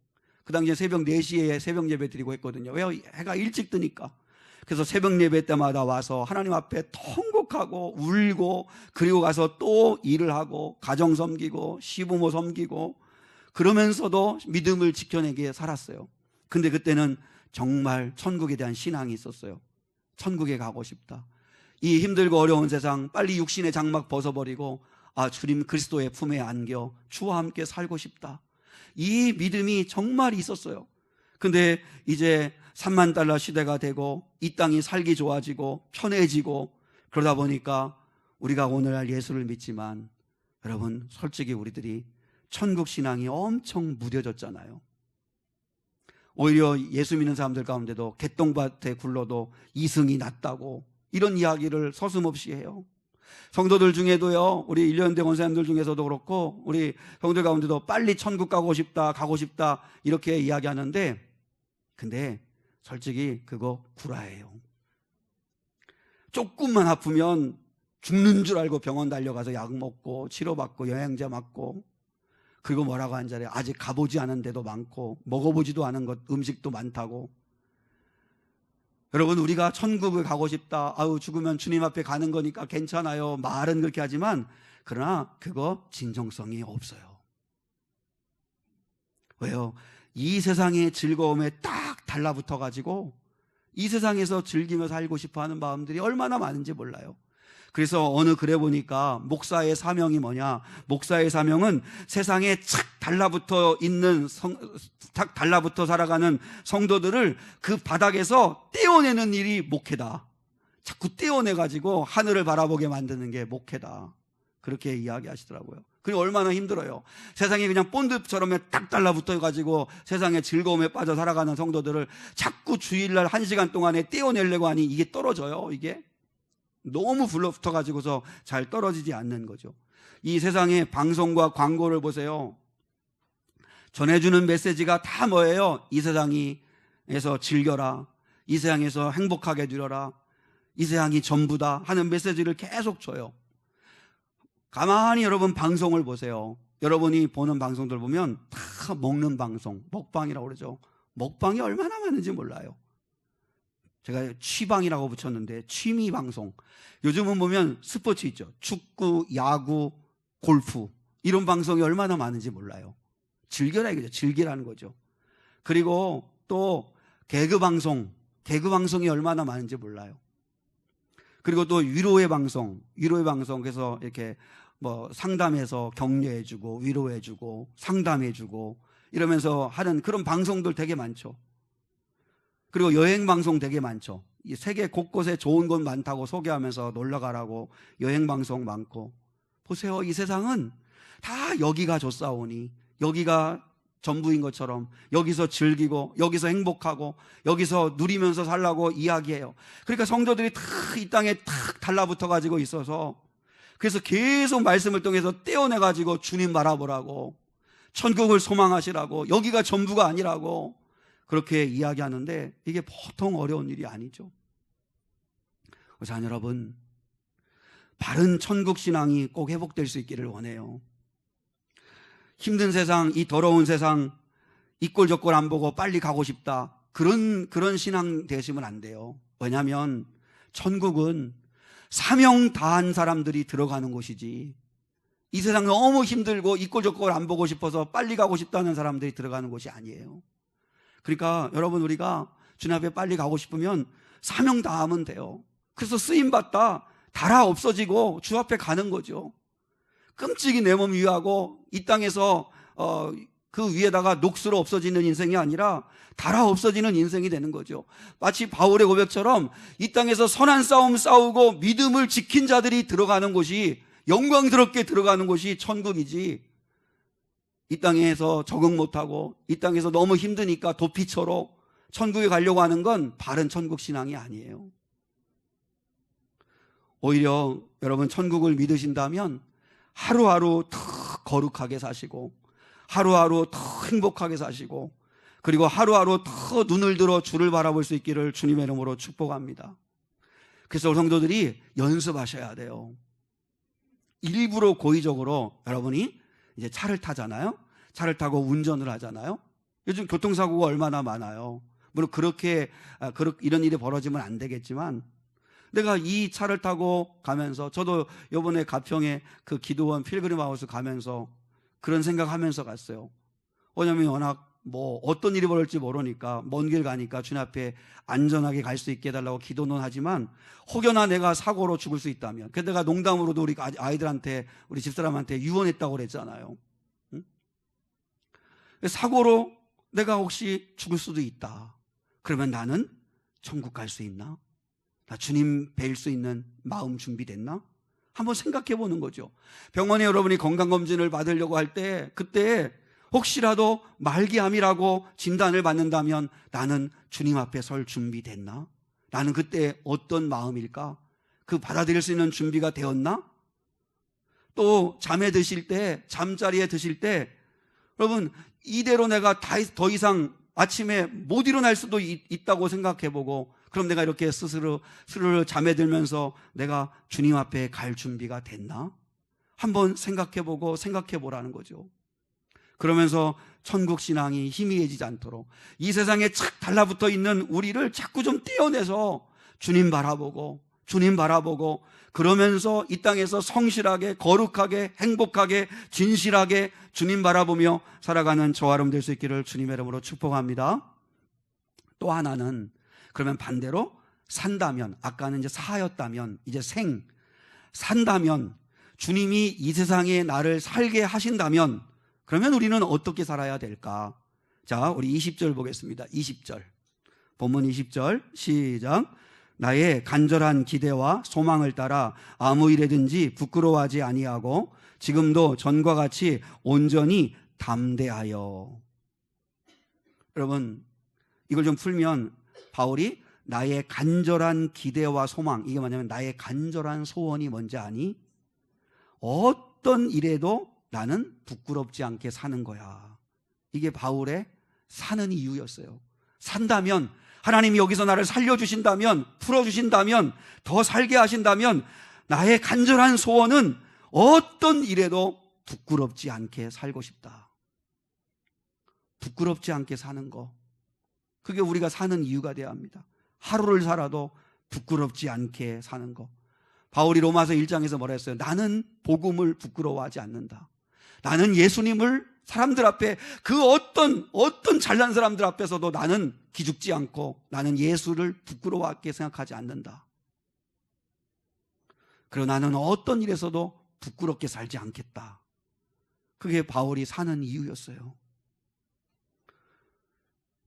그 당시에 새벽 4시에 새벽 예배 드리고 했거든요. 왜요? 해가 일찍 뜨니까. 그래서 새벽 예배 때마다 와서 하나님 앞에 통곡하고 울고, 그리고 가서 또 일을 하고, 가정 섬기고, 시부모 섬기고, 그러면서도 믿음을 지켜내기에 살았어요. 근데 그때는 정말 천국에 대한 신앙이 있었어요. 천국에 가고 싶다. 이 힘들고 어려운 세상 빨리 육신의 장막 벗어버리고, 주님 그리스도의 품에 안겨 주와 함께 살고 싶다. 이 믿음이 정말 있었어요. 근데 이제 3만 달러 시대가 되고, 이 땅이 살기 좋아지고 편해지고, 그러다 보니까 우리가 오늘날 예수를 믿지만, 여러분 솔직히 우리들이 천국 신앙이 엄청 무뎌졌잖아요. 오히려 예수 믿는 사람들 가운데도 개똥밭에 굴러도 이승이 낫다고 이런 이야기를 서슴없이 해요. 성도들 중에도요, 우리 1년대 권사님들 중에서도 그렇고 우리 성도들 가운데도 빨리 천국 가고 싶다 이렇게 이야기하는데, 근데 솔직히 그거 구라예요. 조금만 아프면 죽는 줄 알고 병원 달려가서 약 먹고 치료받고 영양제 맞고, 그리고 뭐라고 하는 자리에 아직 가보지 않은 데도 많고 먹어보지도 않은 것 음식도 많다고. 여러분, 우리가 천국을 가고 싶다, 아유 죽으면 주님 앞에 가는 거니까 괜찮아요, 말은 그렇게 하지만 그러나 그거 진정성이 없어요. 왜요? 이 세상의 즐거움에 딱 달라붙어 가지고 이 세상에서 즐기며 살고 싶어하는 마음들이 얼마나 많은지 몰라요. 그래서 어느 글에 보니까 목사의 사명이 뭐냐, 목사의 사명은 세상에 착 달라붙어 있는 착 달라붙어 살아가는 성도들을 그 바닥에서 떼어내는 일이 목회다. 자꾸 떼어내가지고 하늘을 바라보게 만드는 게 목회다, 그렇게 이야기하시더라고요. 그리고 얼마나 힘들어요. 세상에 그냥 본드처럼 딱 달라붙어가지고 세상의 즐거움에 빠져 살아가는 성도들을 자꾸 주일날 1시간 동안에 떼어내려고 하니 이게 떨어져요. 이게 너무 불러붙어가지고서 잘 떨어지지 않는 거죠. 이 세상의 방송과 광고를 보세요. 전해주는 메시지가 다 뭐예요? 이 세상에서 즐겨라, 이 세상에서 행복하게 누려라, 이 세상이 전부다 하는 메시지를 계속 줘요. 가만히 여러분 방송을 보세요. 여러분이 보는 방송들 보면 다 먹는 방송, 먹방이라고 그러죠. 먹방이 얼마나 많은지 몰라요. 제가 취방이라고 붙였는데 취미 방송. 요즘은 보면 스포츠 있죠. 축구, 야구, 골프, 이런 방송이 얼마나 많은지 몰라요. 즐겨라 이거죠. 즐기라는 거죠. 그리고 또 개그 방송이 얼마나 많은지 몰라요. 그리고 또 위로의 방송, 그래서 이렇게 뭐 상담해서 격려해주고 위로해주고 상담해주고 이러면서 하는 그런 방송들 되게 많죠. 그리고 여행 방송 되게 많죠. 이 세계 곳곳에 좋은 곳 많다고 소개하면서 놀러 가라고 여행 방송 많고. 보세요, 이 세상은 다 여기가 좋사오니, 여기가 전부인 것처럼 여기서 즐기고 여기서 행복하고 여기서 누리면서 살라고 이야기해요. 그러니까 성도들이 다 이 땅에 탁 달라붙어 가지고 있어서, 그래서 계속 말씀을 통해서 떼어내 가지고 주님 바라보라고, 천국을 소망하시라고, 여기가 전부가 아니라고 그렇게 이야기하는데 이게 보통 어려운 일이 아니죠. 자녀 여러분, 바른 천국 신앙이 꼭 회복될 수 있기를 원해요. 힘든 세상, 이 더러운 세상, 이꼴저꼴 안 보고 빨리 가고 싶다, 그런 신앙 되시면 안 돼요. 왜냐하면 천국은 사명 다한 사람들이 들어가는 곳이지, 이 세상 너무 힘들고 이꼴저꼴 안 보고 싶어서 빨리 가고 싶다는 사람들이 들어가는 곳이 아니에요. 그러니까 여러분, 우리가 주님 앞에 빨리 가고 싶으면 사명 다하면 돼요. 그래서 쓰임받다 달아 없어지고 주 앞에 가는 거죠. 끔찍이 내 몸 위하고 이 땅에서 그 위에다가 녹수로 없어지는 인생이 아니라 달아 없어지는 인생이 되는 거죠. 마치 바울의 고백처럼 이 땅에서 선한 싸움 싸우고 믿음을 지킨 자들이 들어가는 곳이, 영광스럽게 들어가는 곳이 천국이지, 이 땅에서 적응 못하고 이 땅에서 너무 힘드니까 도피처로 천국에 가려고 하는 건 바른 천국 신앙이 아니에요. 오히려 여러분, 천국을 믿으신다면 하루하루 더 거룩하게 사시고 하루하루 더 행복하게 사시고, 그리고 하루하루 더 눈을 들어 주를 바라볼 수 있기를 주님의 이름으로 축복합니다. 그래서 성도들이 연습하셔야 돼요. 일부러 고의적으로 여러분이 이제 차를 타잖아요. 차를 타고 운전을 하잖아요. 요즘 교통사고가 얼마나 많아요. 물론 이런 일이 벌어지면 안 되겠지만, 내가 이 차를 타고 가면서, 저도 이번에 가평에 그 기도원 필그림 하우스 가면서 그런 생각하면서 갔어요. 왜냐하면 워낙 뭐 어떤 일이 벌어질지 모르니까 먼 길 가니까 주님 앞에 안전하게 갈 수 있게 해달라고 기도는 하지만, 혹여나 내가 사고로 죽을 수 있다면, 그래서 내가 농담으로도 우리 아이들한테, 우리 집사람한테 유언했다고 그랬잖아요. 응? 사고로 내가 혹시 죽을 수도 있다. 그러면 나는 천국 갈 수 있나? 나 주님 뵐 수 있는 마음 준비됐나? 한번 생각해 보는 거죠. 병원에 여러분이 건강검진을 받으려고 할 때, 그때 혹시라도 말기암이라고 진단을 받는다면 나는 주님 앞에 설 준비됐나? 나는 그때 어떤 마음일까? 그 받아들일 수 있는 준비가 되었나? 또 잠에 드실 때, 잠자리에 드실 때 여러분 이대로 내가 더 이상 아침에 못 일어날 수도 있다고 생각해보고, 그럼 내가 이렇게 스스로 잠에 들면서 내가 주님 앞에 갈 준비가 됐나? 한번 생각해보고 생각해보라는 거죠. 그러면서 천국 신앙이 희미해지지 않도록 이 세상에 착 달라붙어 있는 우리를 자꾸 좀 떼어내서 주님 바라보고 그러면서 이 땅에서 성실하게, 거룩하게, 행복하게, 진실하게 주님 바라보며 살아가는 저와 여러분 될 수 있기를 주님의 이름으로 축복합니다. 또 하나는, 그러면 반대로 산다면, 아까는 이제 사였다면 이제 산다면, 주님이 이 세상에 나를 살게 하신다면 그러면 우리는 어떻게 살아야 될까? 자, 우리 20절 보겠습니다. 20절 본문 20절 시작. 나의 간절한 기대와 소망을 따라 아무 일에든지 부끄러워하지 아니하고 지금도 전과 같이 온전히 담대하여. 여러분 이걸 좀 풀면 바울이 나의 간절한 기대와 소망, 이게 뭐냐면 나의 간절한 소원이 뭔지 아니? 어떤 일에도 나는 부끄럽지 않게 사는 거야. 이게 바울의 사는 이유였어요. 산다면, 하나님이 여기서 나를 살려주신다면, 풀어주신다면, 더 살게 하신다면 나의 간절한 소원은 어떤 일에도 부끄럽지 않게 살고 싶다. 부끄럽지 않게 사는 거, 그게 우리가 사는 이유가 되어야 합니다. 하루를 살아도 부끄럽지 않게 사는 거. 바울이 로마서 1장에서 뭐라 했어요? 나는 복음을 부끄러워하지 않는다. 나는 예수님을 사람들 앞에, 그 어떤 잘난 사람들 앞에서도 나는 기죽지 않고 나는 예수를 부끄러워하게 생각하지 않는다. 그리고 나는 어떤 일에서도 부끄럽게 살지 않겠다. 그게 바울이 사는 이유였어요.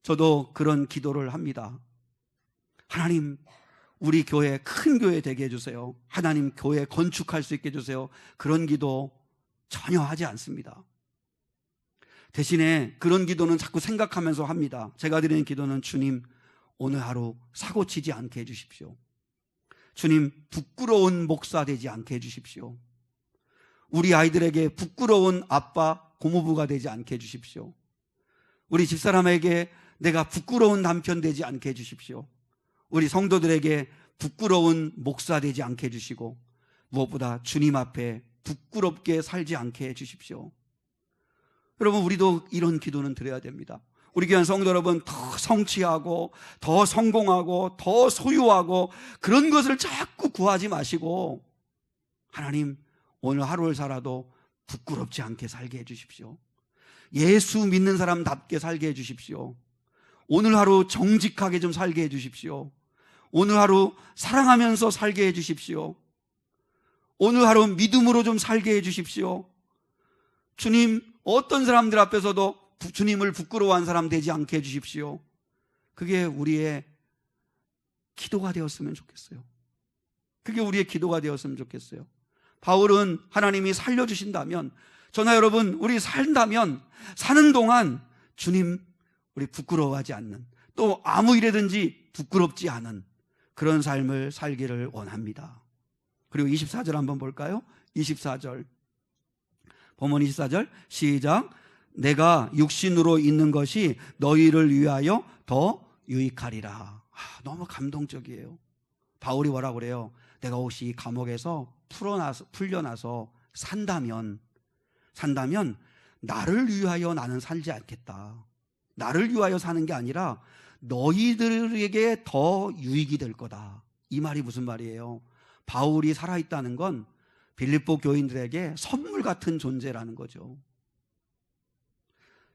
저도 그런 기도를 합니다. 하나님, 우리 교회 큰 교회 되게 해주세요. 하나님 교회 건축할 수 있게 해주세요. 그런 기도 전혀 하지 않습니다. 대신에 그런 기도는 자꾸 생각하면서 합니다. 제가 드리는 기도는 주님, 오늘 하루 사고치지 않게 해주십시오. 주님, 부끄러운 목사 되지 않게 해주십시오. 우리 아이들에게 부끄러운 아빠, 고모부가 되지 않게 해주십시오. 우리 집사람에게 내가 부끄러운 남편 되지 않게 해주십시오. 우리 성도들에게 부끄러운 목사 되지 않게 해주시고, 무엇보다 주님 앞에 부끄럽게 살지 않게 해주십시오. 여러분, 우리도 이런 기도는 드려야 됩니다. 우리 귀한 성도 여러분, 더 성취하고 더 성공하고 더 소유하고 그런 것을 자꾸 구하지 마시고, 하나님, 오늘 하루를 살아도 부끄럽지 않게 살게 해주십시오. 예수 믿는 사람답게 살게 해주십시오. 오늘 하루 정직하게 좀 살게 해주십시오. 오늘 하루 사랑하면서 살게 해주십시오. 오늘 하루 믿음으로 좀 살게 해주십시오. 주님, 어떤 사람들 앞에서도 주님을 부끄러워한 사람 되지 않게 해주십시오. 그게 우리의 기도가 되었으면 좋겠어요. 그게 우리의 기도가 되었으면 좋겠어요. 바울은 하나님이 살려주신다면, 저나 여러분, 우리 산다면 사는 동안 주님, 우리 부끄러워하지 않는, 또 아무 일에든지 부끄럽지 않은 그런 삶을 살기를 원합니다. 그리고 24절 한번 볼까요? 24절 본문 24절 시작. 내가 육신으로 있는 것이 너희를 위하여 더 유익하리라. 너무 감동적이에요. 바울이 뭐라고 그래요? 내가 혹시 이 감옥에서 풀려나서 산다면 나를 위하여 나는 살지 않겠다. 나를 위하여 사는 게 아니라 너희들에게 더 유익이 될 거다. 이 말이 무슨 말이에요? 바울이 살아있다는 건 빌립보 교인들에게 선물 같은 존재라는 거죠.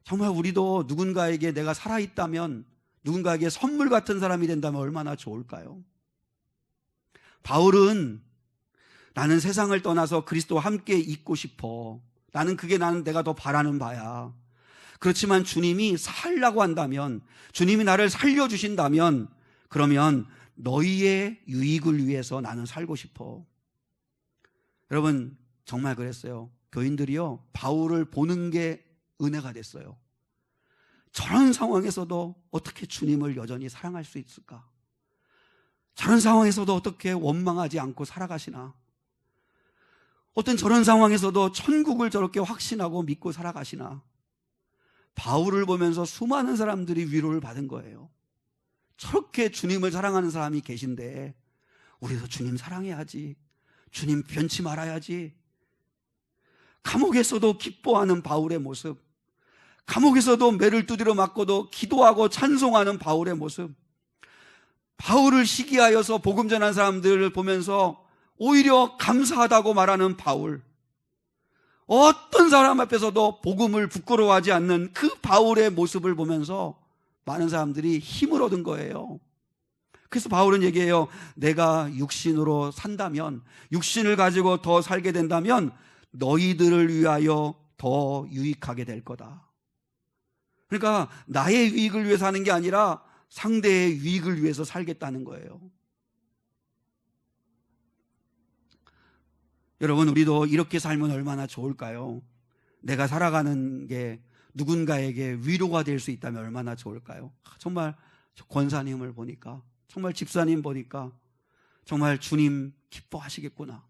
정말 우리도 누군가에게 내가 살아있다면, 누군가에게 선물 같은 사람이 된다면 얼마나 좋을까요? 바울은 나는 세상을 떠나서 그리스도와 함께 있고 싶어. 나는 내가 더 바라는 바야. 그렇지만 주님이 살라고 한다면, 주님이 나를 살려주신다면, 그러면 너희의 유익을 위해서 나는 살고 싶어. 여러분, 정말 그랬어요. 교인들이요, 바울을 보는 게 은혜가 됐어요. 저런 상황에서도 어떻게 주님을 여전히 사랑할 수 있을까? 저런 상황에서도 어떻게 원망하지 않고 살아가시나? 어떤 저런 상황에서도 천국을 저렇게 확신하고 믿고 살아가시나? 바울을 보면서 수많은 사람들이 위로를 받은 거예요. 저렇게 주님을 사랑하는 사람이 계신데 우리도 주님 사랑해야지, 주님 변치 말아야지. 감옥에서도 기뻐하는 바울의 모습, 감옥에서도 매를 두드려 맞고도 기도하고 찬송하는 바울의 모습, 바울을 시기하여서 복음 전한 사람들을 보면서 오히려 감사하다고 말하는 바울, 어떤 사람 앞에서도 복음을 부끄러워하지 않는 그 바울의 모습을 보면서 많은 사람들이 힘을 얻은 거예요. 그래서 바울은 얘기해요. 내가 육신으로 산다면, 육신을 가지고 더 살게 된다면 너희들을 위하여 더 유익하게 될 거다. 그러니까 나의 유익을 위해서 사는 게 아니라 상대의 유익을 위해서 살겠다는 거예요. 여러분, 우리도 이렇게 살면 얼마나 좋을까요? 내가 살아가는 게 누군가에게 위로가 될 수 있다면 얼마나 좋을까요? 정말 권사님을 보니까, 정말 집사님 보니까 정말 주님 기뻐하시겠구나.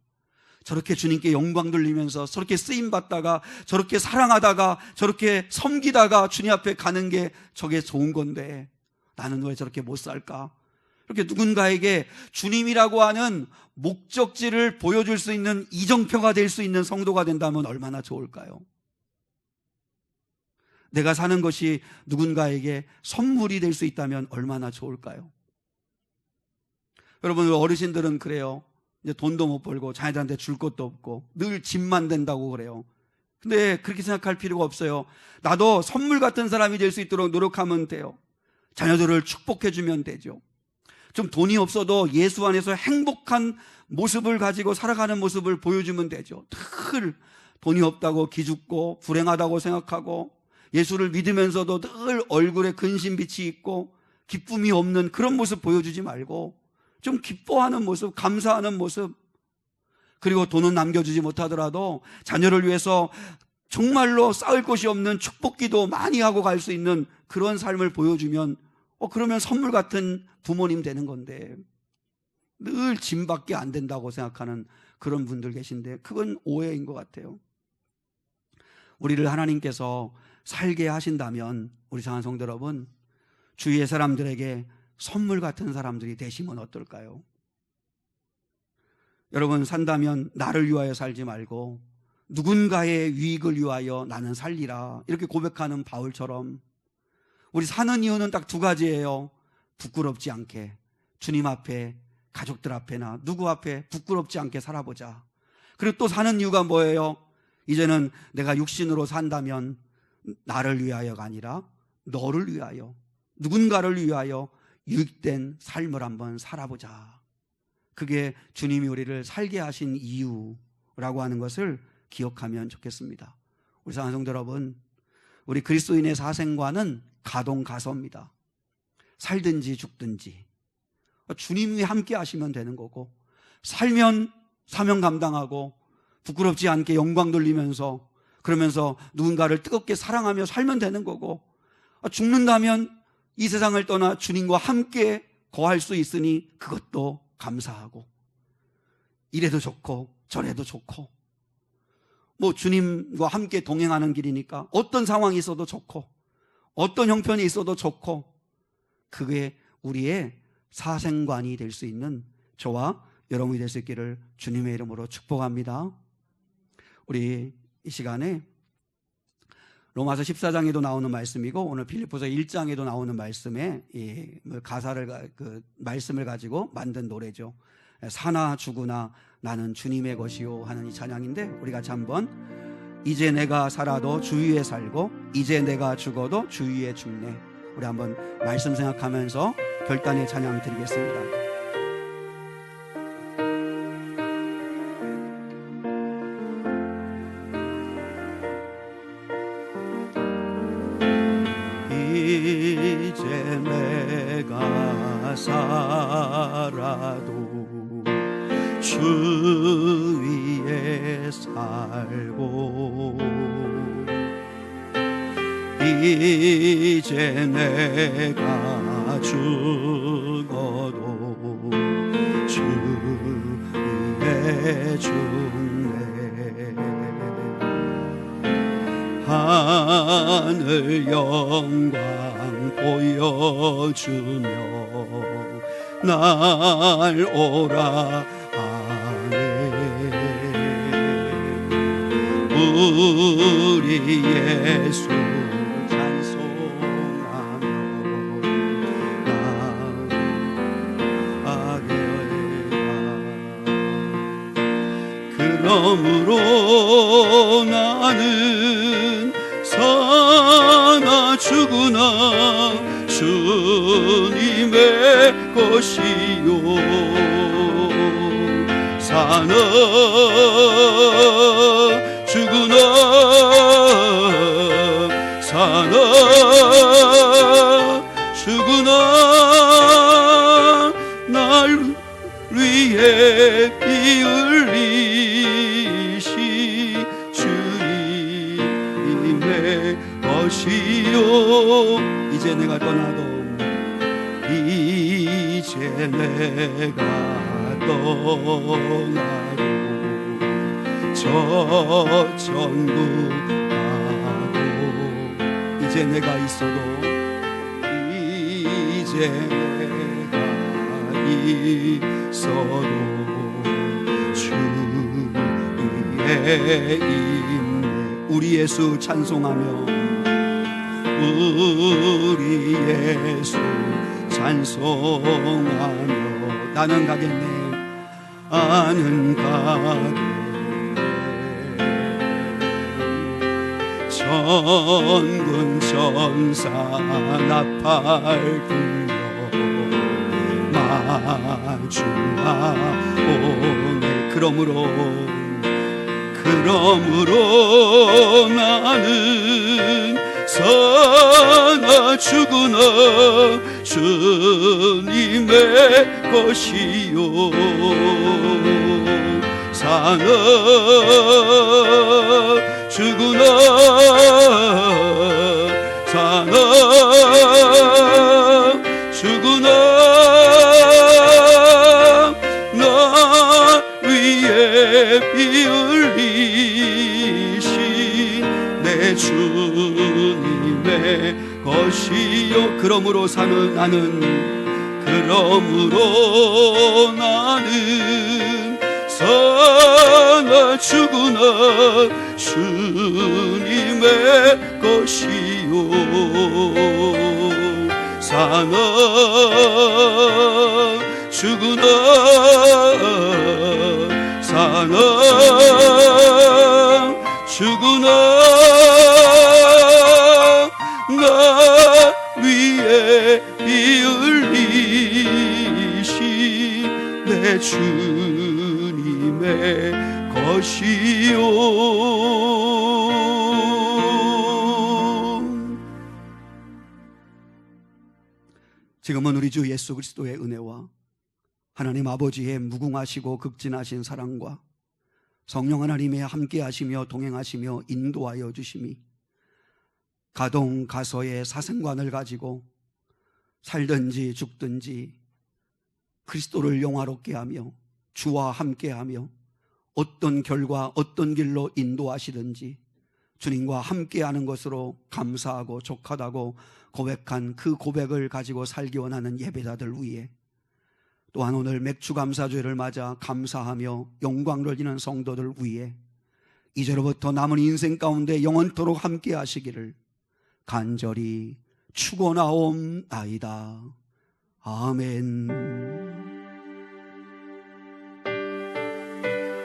저렇게 주님께 영광 돌리면서 저렇게 쓰임받다가 저렇게 사랑하다가 저렇게 섬기다가 주님 앞에 가는 게 저게 좋은 건데 나는 왜 저렇게 못 살까? 이렇게 누군가에게 주님이라고 하는 목적지를 보여줄 수 있는 이정표가 될 수 있는 성도가 된다면 얼마나 좋을까요? 내가 사는 것이 누군가에게 선물이 될 수 있다면 얼마나 좋을까요? 여러분, 어르신들은 그래요. 이제 돈도 못 벌고 자녀들한테 줄 것도 없고 늘 집만 된다고 그래요. 근데 그렇게 생각할 필요가 없어요. 나도 선물 같은 사람이 될 수 있도록 노력하면 돼요. 자녀들을 축복해주면 되죠. 좀 돈이 없어도 예수 안에서 행복한 모습을 가지고 살아가는 모습을 보여주면 되죠. 늘 돈이 없다고 기죽고 불행하다고 생각하고 예수를 믿으면서도 늘 얼굴에 근심빛이 있고 기쁨이 없는 그런 모습 보여주지 말고 좀 기뻐하는 모습, 감사하는 모습, 그리고 돈은 남겨주지 못하더라도 자녀를 위해서 정말로 쌓을 것이 없는 축복기도 많이 하고 갈 수 있는 그런 삶을 보여주면 그러면 선물 같은 부모님 되는 건데 늘 짐밖에 안 된다고 생각하는 그런 분들 계신데 그건 오해인 것 같아요. 우리를 하나님께서 살게 하신다면 우리 사랑하는 성도 여러분, 주위의 사람들에게 선물 같은 사람들이 되시면 어떨까요? 여러분, 산다면 나를 위하여 살지 말고 누군가의 유익을 위하여 나는 살리라, 이렇게 고백하는 바울처럼 우리 사는 이유는 딱 두 가지예요. 부끄럽지 않게 주님 앞에, 가족들 앞에나 누구 앞에 부끄럽지 않게 살아보자. 그리고 또 사는 이유가 뭐예요? 이제는 내가 육신으로 산다면 나를 위하여가 아니라 너를 위하여, 누군가를 위하여 유익된 삶을 한번 살아보자. 그게 주님이 우리를 살게 하신 이유라고 하는 것을 기억하면 좋겠습니다. 우리 사랑하는 성도 여러분, 우리 그리스도인의 사생과는 가동가서입니다. 살든지 죽든지 주님이 함께 하시면 되는 거고, 살면 사명 감당하고 부끄럽지 않게 영광 돌리면서 그러면서 누군가를 뜨겁게 사랑하며 살면 되는 거고, 죽는다면 이 세상을 떠나 주님과 함께 거할 수 있으니 그것도 감사하고, 이래도 좋고 저래도 좋고, 주님과 함께 동행하는 길이니까 어떤 상황이 있어도 좋고 어떤 형편이 있어도 좋고, 그게 우리의 사생관이 될 수 있는 저와 여러분이 될 수 있기를 주님의 이름으로 축복합니다. 우리 이 시간에 로마서 14장에도 나오는 말씀이고 오늘 빌립보서 1장에도 나오는 말씀에 말씀을 가지고 만든 노래죠. 사나 죽으나 나는 주님의 것이요 하는 이 찬양인데, 우리 같이 한번 이제 내가 살아도 주 위에 살고 이제 내가 죽어도 주 위에 죽네, 우리 한번 말씀 생각하면서 결단의 찬양 드리겠습니다. 이제 내가 살아도 주 위에 살고 이제 내가 죽어도 주의 죽네. 하늘 영광 보여주며 날 오라 하네. 우리 예수 찬송하며 나아가리라. 그러므로 나는 사나 죽으나 주님의 것이요, 사나 죽으나 사나 죽으나 날 위해 피 흘리시 주님의 것이요. 이제 내가 떠나도 이제 내가 떠나도 저 천국 가고, 이제 내가 있어도 이제 내가 있어도 주의 임내. 우리 예수 찬송하며 우리 예수 찬송하며 나는 가겠네, 나는 가겠네. 천군 천사 나팔 불려 마주하오네. 그러므로 나는 사나 죽으나 주님의 것이요, 사나 죽으나 사나 죽으나 나 위에 피 흘리신 내 주님의 것이요. 그러므로 나는 사나 죽으나 주님의 것이요, 사나 죽으나 사나 죽으나 나 위에 피 흘리신 내 주님의 것이요. 지금은 우리 주 예수 그리스도의 은혜와 하나님 아버지의 무궁하시고 극진하신 사랑과 성령 하나님의 함께하시며 동행하시며 인도하여 주심이 가동가서의 사생관을 가지고 살든지 죽든지 그리스도를 영화롭게 하며 주와 함께하며 어떤 결과 어떤 길로 인도하시든지 주님과 함께하는 것으로 감사하고 족하다고 고백한 그 고백을 가지고 살기 원하는 예배자들 위해, 또한 오늘 맥주감사주일을 맞아 감사하며 영광 돌리는 성도들 위해 이제로부터 남은 인생 가운데 영원토록 함께 하시기를 간절히 축원하옵나이다. 아멘.